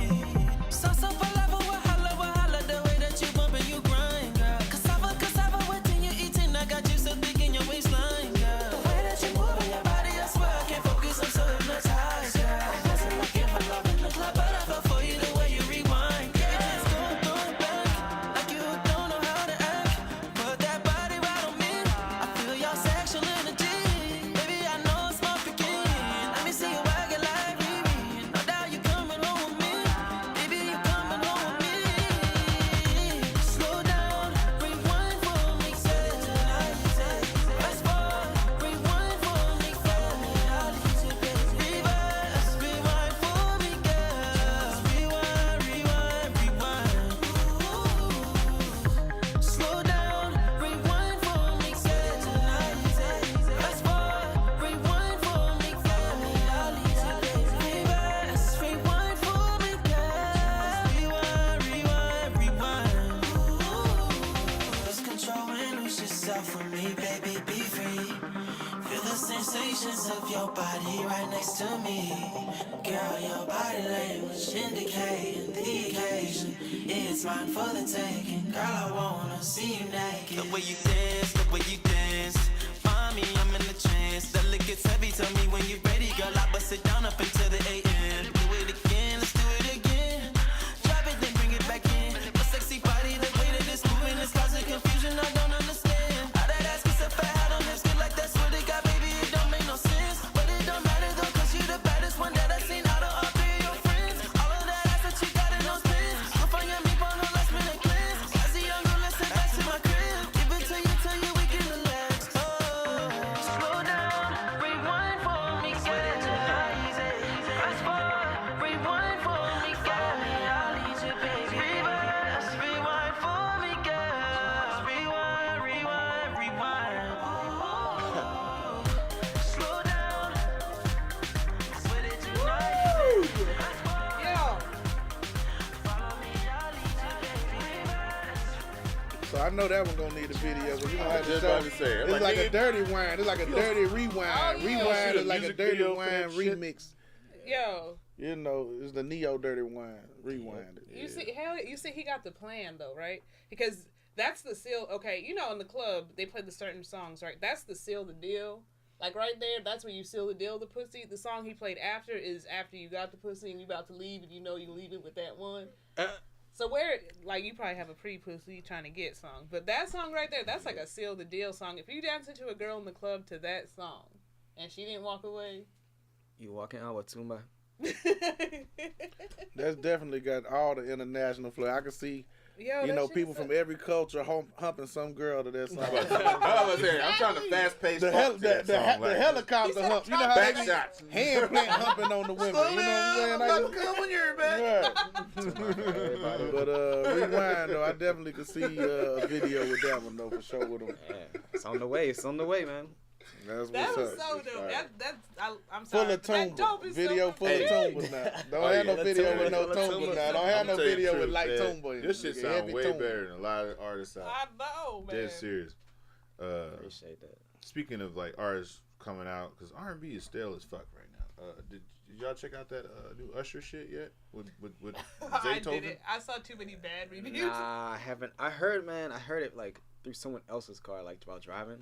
So forever, wahala, the way that you bump and you grind, girl. Cassava, what thing you eating? I got you so thick in your waistline, girl. The way that you move in your body, I swear I can't focus, I'm so hypnotized, girl. I wasn't looking for love in the club, but I fell for you the way you rewind, girl. Just go and throw it back like you don't know how to act. Put that body right on me. I feel your sexual energy. Baby, I know it's my beginning. Let me see you work it like Riri. No doubt you coming home with me. Baby, you coming home with me. Slow down, rewind for me, fast forward, rewind for me, reverse, rewind for me, girl. Rewind, slow down, rewind for me, fast forward, rewind for me, reverse, rewind for me, girl. Rewind. Lose control and lose yourself for me, baby, be free. Feel the sensations of your body right next to me. Girl, your body language indicating the occasion. It's mine for the taking. Girl, I wanna see you naked. The way you dance, mommy, I'm in the trance. The lick gets heavy, tell me when you're ready. Girl, I bust it down up until the AM. Do it again, let's do it again. Drop it, then bring it back in. A sexy body, the way that it's moving is causing confusion, I don't understand. How that ass gets so fat, how them hips get like that's what it got, baby, it don't make no sense. But it don't matter though, cause you the baddest one that I've seen out of all three of your friends. All of that ass that you got in those pants. You'll find your meat on no last minute glance. As a young girl, let's head back to my crib. Give it to you till you we can relax. Oh, slow down, rewind for me, fast forward, rewind for me, girl. I'll lead you, baby. Reverse, rewind for me, girl. Rewind. Slow down, put it tonight. Yo. Follow me, I'll lead you, baby. So I know that one gonna need a video. But you gonna have to Just show about to say, it's like, like a nigga, dirty wine. It's like a dirty rewind. Oh, yeah. Rewind Shoot a is like a music dirty video for wine that shit. remix. Yo. You know, it's the Neo Dirty Wine rewinded. You see, he got the plan though, right? Because that's the seal. Okay, you know, in the club they play the certain songs, right? That's the seal the deal. Like right there, that's when you seal the deal. The pussy. The song he played after is after you got the pussy and you about to leave, and you know you're leaving with that one. So where, like, you probably have a pretty pussy trying to get song, but that song right there, that's like a seal the deal song. If you dance into a girl in the club to that song, and she didn't walk away, You walking out with Tumba? That's definitely got all the international flair. I can see, Yo, you know, people from every culture humping some girl to that song. I'm trying to fast pace the helicopter hump. You know how back they be shots. hand plant humping on the women. You know what I'm saying? Come on here, man. Right. But rewind though, I definitely could see a video with that one though for sure with them. Yeah, it's on the way. It's on the way, man. That's That what's was up. so dope. Right. I'm sorry. Full of That dope Tumba. is Video so full of Tumbas now. Don't have no video with no Tumba now. Don't have no video with light Tumba. This shit sounds way better than a lot of artists out. I know, man. Dead serious. Appreciate that. Speaking of like artists coming out, because R&B is stale as fuck right now. Did y'all check out that new Usher shit yet? With I Zaytoven? did it. I saw too many bad reviews. Nah, I haven't. I heard it like through someone else's car, like while driving.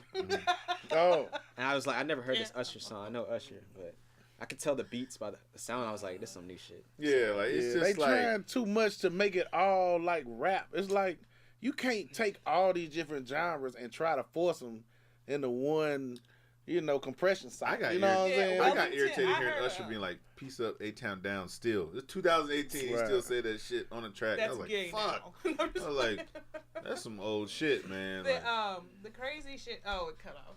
Oh. And I was like, I never heard this Usher song. I know Usher, but I could tell the beats by the sound. I was like, this is some new shit. Yeah, like it's just they like trying too much to make it all like rap. It's like you can't take all these different genres and try to force them into one, you know, compression site. I got you know what I'm saying? I got irritated I hearing heard, Usher being like, "Peace up, A-Town down." Still, it's 2018. He Right. still say that shit on the track. That's I was like, gay "Fuck." now. I was like, "That's some old shit, man." The Like, the crazy shit. Oh, it cut off.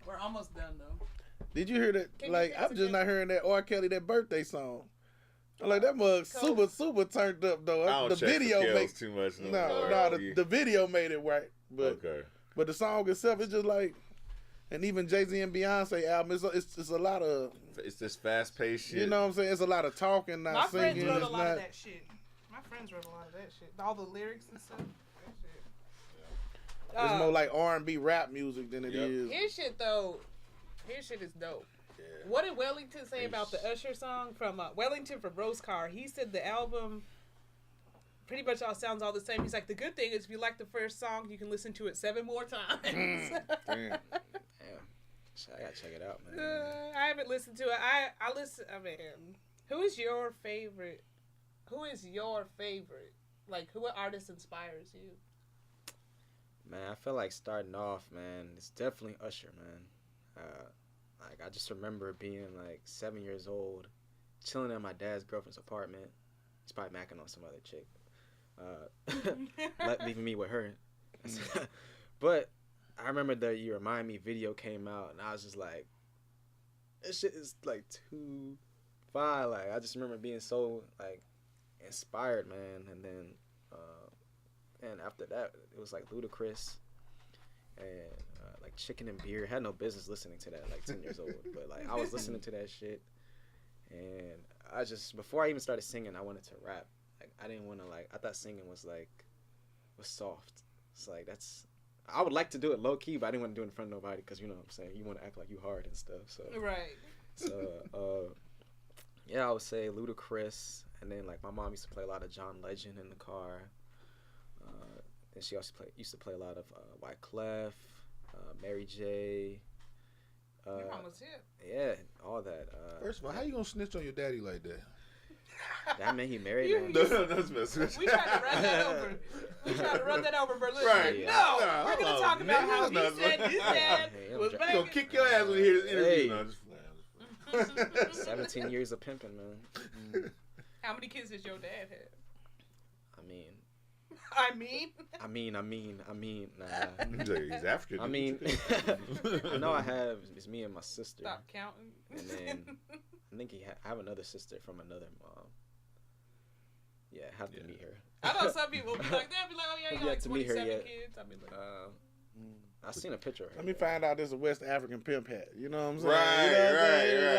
We're almost done though. Did you hear that? Can you Like, get I'm some just not hearing that R. Kelly, that birthday song. I'm like, that mug super turned up though. I don't The check video for makes too much. the video made it right, but okay. but the song itself is just like, and even Jay-Z and Beyonce album, it's a lot of, It's this fast paced shit. you know what I'm saying? It's a lot of talking, not My singing. friends wrote a It's lot not. of that shit. My friends wrote a lot of that shit. All the lyrics and stuff. That shit. It's more like R&B rap music than it is. His shit though. His shit is dope. Yeah. What did Wellington say about the Usher song from Wellington from Rose Car? He said the album pretty much all sounds all the same. He's like, the good thing is if you like the first song, you can listen to it 7 more times. Damn. Damn. I gotta check it out, man. I haven't listened to it. I listen. I mean, who is your favorite? Like, what artist inspires you? Man, I feel like starting off, man, it's definitely Usher, man. Like, I just remember being like 7 years old, chilling at my dad's girlfriend's apartment. He's probably macking on some other chick, leaving me with her. But I remember the "You Remind Me" video came out, and I was just like, "This shit is like too fire." Like, I just remember being so like inspired, man. And then, and after that, it was like Ludacris and like Chicken and Beer. I had no business listening to that like 10 years old, but like I was listening to that shit, and I just, before I even started singing, I wanted to rap. Like, I didn't want to, like, I thought singing was soft. It's like, I would like to do it low key, but I didn't want to do it in front of nobody, because, you know what I'm saying, you want to act like you hard and stuff. So Right. So yeah, I would say Ludacris, and then like my mom used to play a lot of John Legend in the car. And she also used to play a lot of Wyclef, Mary J. Your mom was hip. Yeah, all that. First of all, how you gonna snitch on your daddy like that? That man, he married You- man. No, that's messing. We tried to run that over. But listen, Right. no, Nah, we're gonna hold talk on, about nigga. how That's he not- said his dad Hey, was I'm You gonna banging. kick your ass when you hear this interview? Hey. No, just playing. 17 years of pimping, man. How many kids does your dad have? I I mean, mean, nah. He's African. I mean, I know I have, it's me and my sister. stop counting. And then I think I have another sister from another mom. Yeah, I have to meet her. I know some people will be like, they'll be like, oh yeah, you got Yet like to meet her 27 yet. kids. I'll be like, I seen a picture of her. Let me find out this is a West African pimp hat. You know what I'm saying? Right, You know what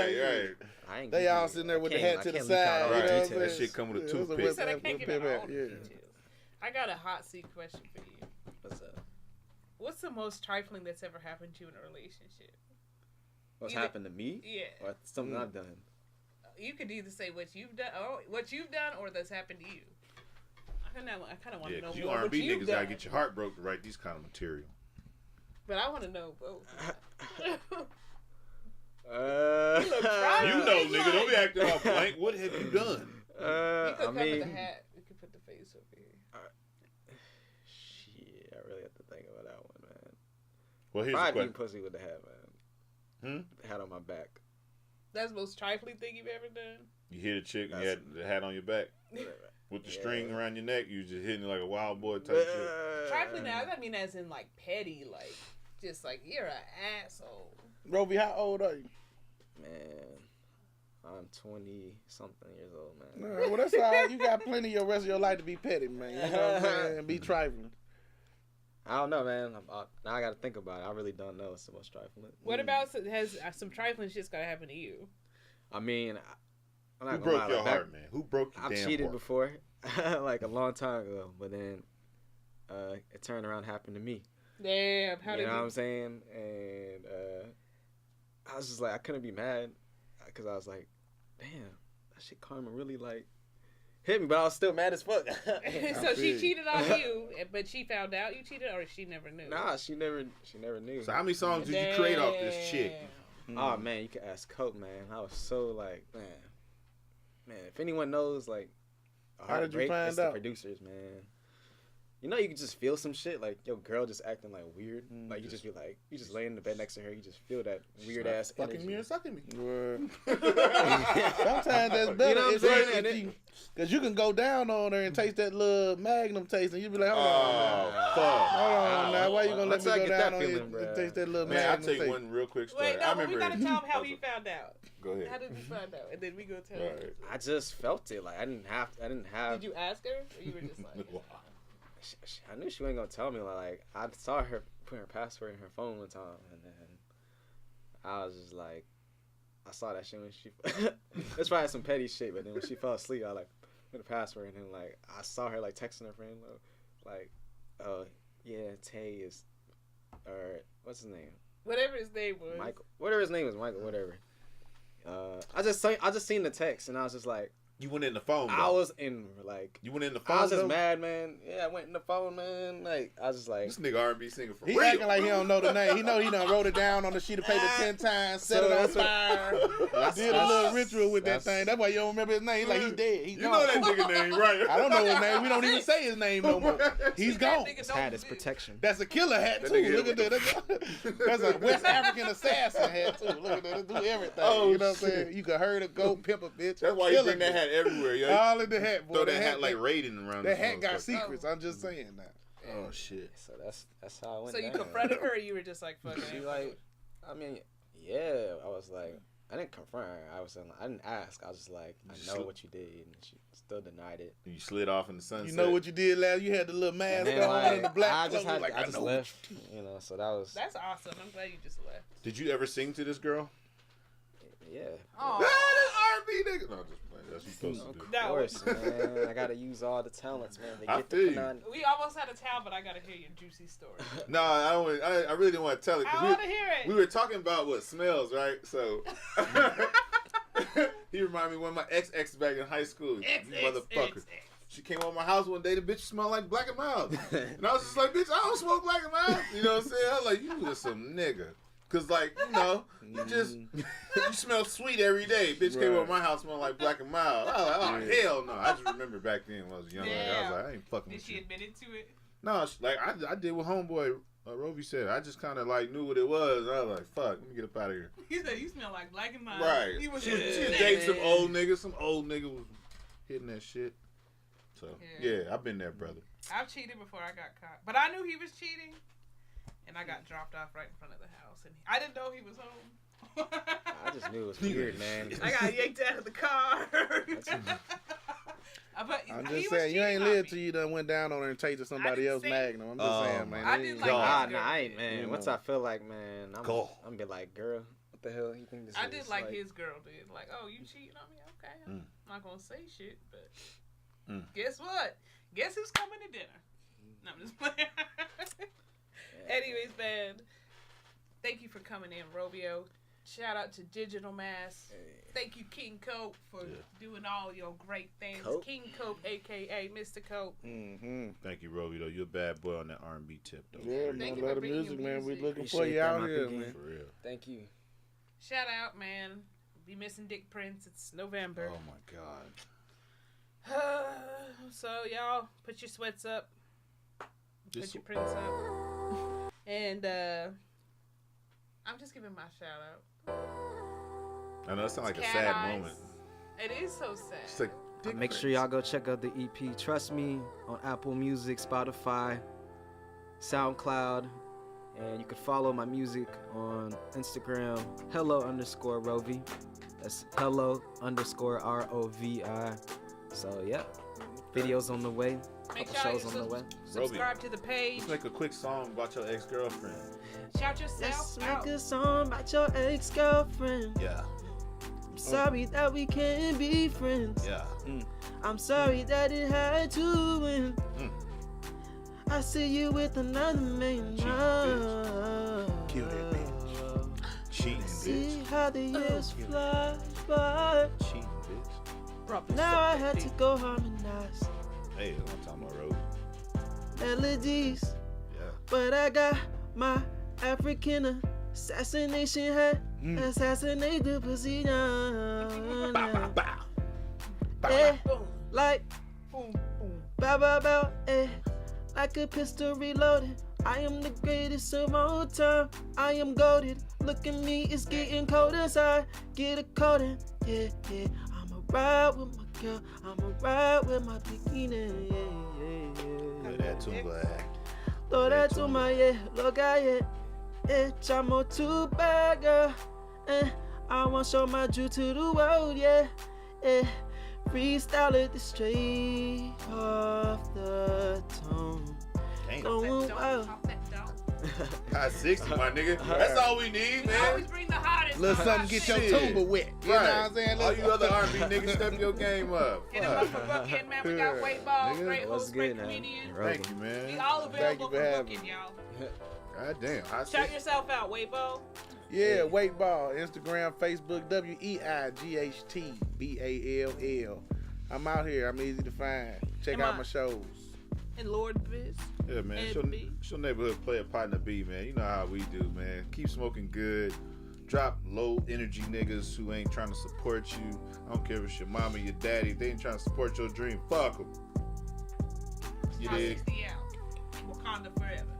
I'm saying? right. I ain't They give all you- sitting there with I the can't- hat to I the can't leak out side. all You the know what I'm details. That saying? shit come with a It was toothpick. he West said I African can't give pimp out all hat. the Yeah. details. I got a hot seat question for you. What's up? What's the most trifling that's ever happened to you in a relationship? What's Either- happened to me? Yeah. Or something I've done? you could either say what you've done, or that's happened to you. I kind of want to know you more. R&B what you've niggas done. gotta get your heart broke to write these kind of material. But I want to know both. You know, nigga, don't be acting all blank. What have you done? You could cover the hat. You could put the face over here. Shit, I really have to think about that one, man. Well, here's Probably the being question. pussy with the hat, man. The hat on my back. That's the most trifling thing you've ever done. You hit a chick and you had the hat on your back with the string around your neck. You was just hitting it like a wild boy type shit. Trifling now, I mean as in like petty, like just like you're an asshole. Rovi, how old are you? Man, I'm 20-something years old, man. No, well, that's all right. You got plenty of your rest of your life to be petty, man. You know what I'm saying? And be trifling. I don't know, man. Now I got to think about it. I really don't know. It's the most trifling. What about has some trifling shit's gotta happen to you? I mean, I'm not Who gonna broke lie, your like, heart, man? Who broke your I've damn cheated heart? before, like a long time ago, but then it turned around and happened to me. Damn, how You did know you? what I'm saying? And I was just like, I couldn't be mad because I was like, damn, that shit karma really like hit me, but I was still mad as fuck. So she cheated on you, but she found out you cheated, or she never knew? Nah, she never knew. So how many songs did you create off this chick? Oh man, you can ask Coke, man. I was so like, man. If anyone knows, like, a How did you heartbreak, find it's out? the producers, man. You know, you can just feel some shit, like your girl just acting like weird. Like you just be like, you just laying in the bed next to her, you just feel that weird ass Fucking energy. me and sucking me. Word. Sometimes that's better. You know what I'm saying? Because you can go down on her and taste that little Magnum taste, and you be like, hold on. Fuck. Hold on now. Why you going to let Once me I go get down that on feeling, you bruh. and taste that little Man, I'll Magnum tell you taste? one real quick story. Wait, no, I but we remember. gotta tell him how he found out. Go ahead. How did you find out? And then we go tell All him. right. I just felt it. Like I didn't have. Did you ask her, or you were just like? I knew she wasn't gonna tell me. Like I saw her put her password in her phone one time, and then I was just like, I saw that shit when she. It's probably some petty shit, but then when she fell asleep, I like put the password, and then like I saw her like texting her friend, like, oh yeah, Tay is, or what's his name? Whatever his name was. Michael. Whatever his name is, Michael. Whatever. I just seen the text, and I was just like. You went in the phone. I though. was in like You went in the phone. I was just though? mad, man. Yeah, I went in the phone, man. Like I was just like, This nigga R&B singer for He real. acting like he don't know the name. He know he done wrote it down on the sheet of paper 10 times, set So it on that's what- fire, did a little ritual with that that's- thing. That's why you don't remember his name. He like, he's dead. He's You gone. know that nigga name, right? I don't know his name. We don't even say his name no more. He's gone. this hat is protection. That's a killer hat That too. nigga Look at that. That's a West African assassin hat too. Look at that. It do everything. Oh, you know what I'm shit. saying? You can herd a goat, pimp a bitch. That's why you kill bring a that bitch. hat everywhere, yo. All in the hat, boy. Throw The that hat like Raiden around. that this hat got motherfucker. secrets. I'm just saying that. Oh shit. So that's how I went. So you down. confronted her, or you were just like, "Fuck She it." like, I mean, yeah. I was like, I didn't confront her. I didn't ask. I was just like, I know what you did, and she still denied it. You slid off in the sunset. You know what you did last? You had the little mask And then, on and the black I just clothes. had, I just know. left. You know, so that was That's awesome. I'm glad you just left. Did you ever sing to this girl? Oh, yeah. Ah, that R&B nigga. No, just playing. That's what you supposed to do. Of No. course, man. I gotta use all the talents, man. They I get feel the you. banana. we almost had a town, but I gotta hear your juicy story. No, I don't. I really didn't want to tell it. 'Cause I want to hear it. we were talking about what smells, right? So he reminded me of one of my ex back in high school. Motherfucker. She came over my house one day. The bitch smelled like Black and Mild, and I was just like, "Bitch, I don't smoke Black and Mild." You know what I'm saying? I was like, "You just some nigga." Cause like, you know, you smell sweet every day. Bitch came over my house smelling like Black and Mild. I was like, oh hell no. I just remember back then when I was younger. I was like, I ain't fucking Did with she you. admit it to it? No, like I did what homeboy Rovi said. I just kind of like knew what it was. I was like, fuck, let me get up out of here. He said you smell like Black and Mild. Right. He was She was dating some old nigga. Some old nigga was hitting that shit. So yeah, I've been there, brother. I've cheated before I got caught, but I knew he was cheating, and I got dropped off right in front of the house, and I didn't know he was home. I just knew it was weird, man. I got yanked out of the car. But I'm he just was saying, you ain't cheating on lived me. till you done went down on her and tasted somebody didn't else's say- Magnum. I'm just saying, man. I didn't like God. his girl. I ain't, man. You Once know. I feel like, man, I'm Go. gonna be like, girl, what the hell you think this I is? did like his girl did. Like, oh, you cheating on me? Okay. I'm not going to say shit, but guess what? Guess who's coming to dinner? No, I'm just playing. Anyways, man, thank you for coming in, Rovi Oh. Shout out to Digital Mass. Thank you, King Cope, for doing all your great things. Cope? King Cope, a.k.a. Mr. Cope. Mm-hmm. Thank you, Rovi, though. You're a bad boy on that R&B tip, though. Yeah, Thank man. you for Love the bringing music, man. We music. looking for Appreciate you that, out my here, big man. For real. Thank you. Shout out, man. Be missing Dick Prince. It's November. Oh, my God. So, y'all, put your sweats up. Put your prints up. And I'm just giving my shout out. I know it sounds like a Cat sad eyes. moment. It is so sad. It's like, Make sure y'all go check out the EP Trust Me on Apple Music, Spotify, SoundCloud, and you can follow my music on Instagram, hello_Rovi. That's hello_ROVI. So yeah, videos on the way, Make couple sure shows you on the way. subscribe to the page. Let's make a quick song about your ex-girlfriend. Shout yourself Let's out. make a song about your ex-girlfriend. Yeah. I'm sorry that we can't be friends. Yeah. I'm sorry that it had to end. I see you with another man. Cheating bitch. Kill that bitch. Cheating See bitch. how the years fly by. Cheating bitch. Now I had to go harmonize Hey, that's what I'm talking about, Rovi. melodies, Yeah. but I got my African assassination hat. Assassinate the pussy down. Bow, bow, bow. Eh, Boom, like boom, boom. bow bow bow, eh. Like a pistol reloaded. I am the greatest of all time. I am goated. Look at me, it's getting cold inside. Get a coating, yeah, yeah. I'ma ride with my girl. I'ma ride with my bikini, yeah, yeah, yeah. Look at that too, black. Throw that to my yeah, look at it. Chamo too bad, girl. I want show my Jew to the world, yeah. Freestyle it straight off the tongue. Damn. Going That wild. dome, off that dome. Hot 60, my nigga. That's all we need, You man. always bring the hottest. Little hot something get your shit. tuba wet. You know what I'm saying? All you other R&B niggas, step your game up. Get him up for booking, man. We got Weightball, Nigga, great what's host, great good, man? comedian. Thank you, We man. all available for for having booking, me. y'all. God damn. Hot Shout 60. yourself out, Weightball. Yeah, Weightball, Instagram, Facebook, WEIGHTBALL. I'm out here. I'm easy to find. Check Am out I- my shows. And Lord Biz. Yeah, man. And It's your, B. it's your neighborhood player partner B, man. You know how we do, man. Keep smoking good. Drop low energy niggas who ain't trying to support you. I don't care if it's your mama, your daddy. If they ain't trying to support your dream, fuck them. You Hot dig? 60 out. Wakanda forever.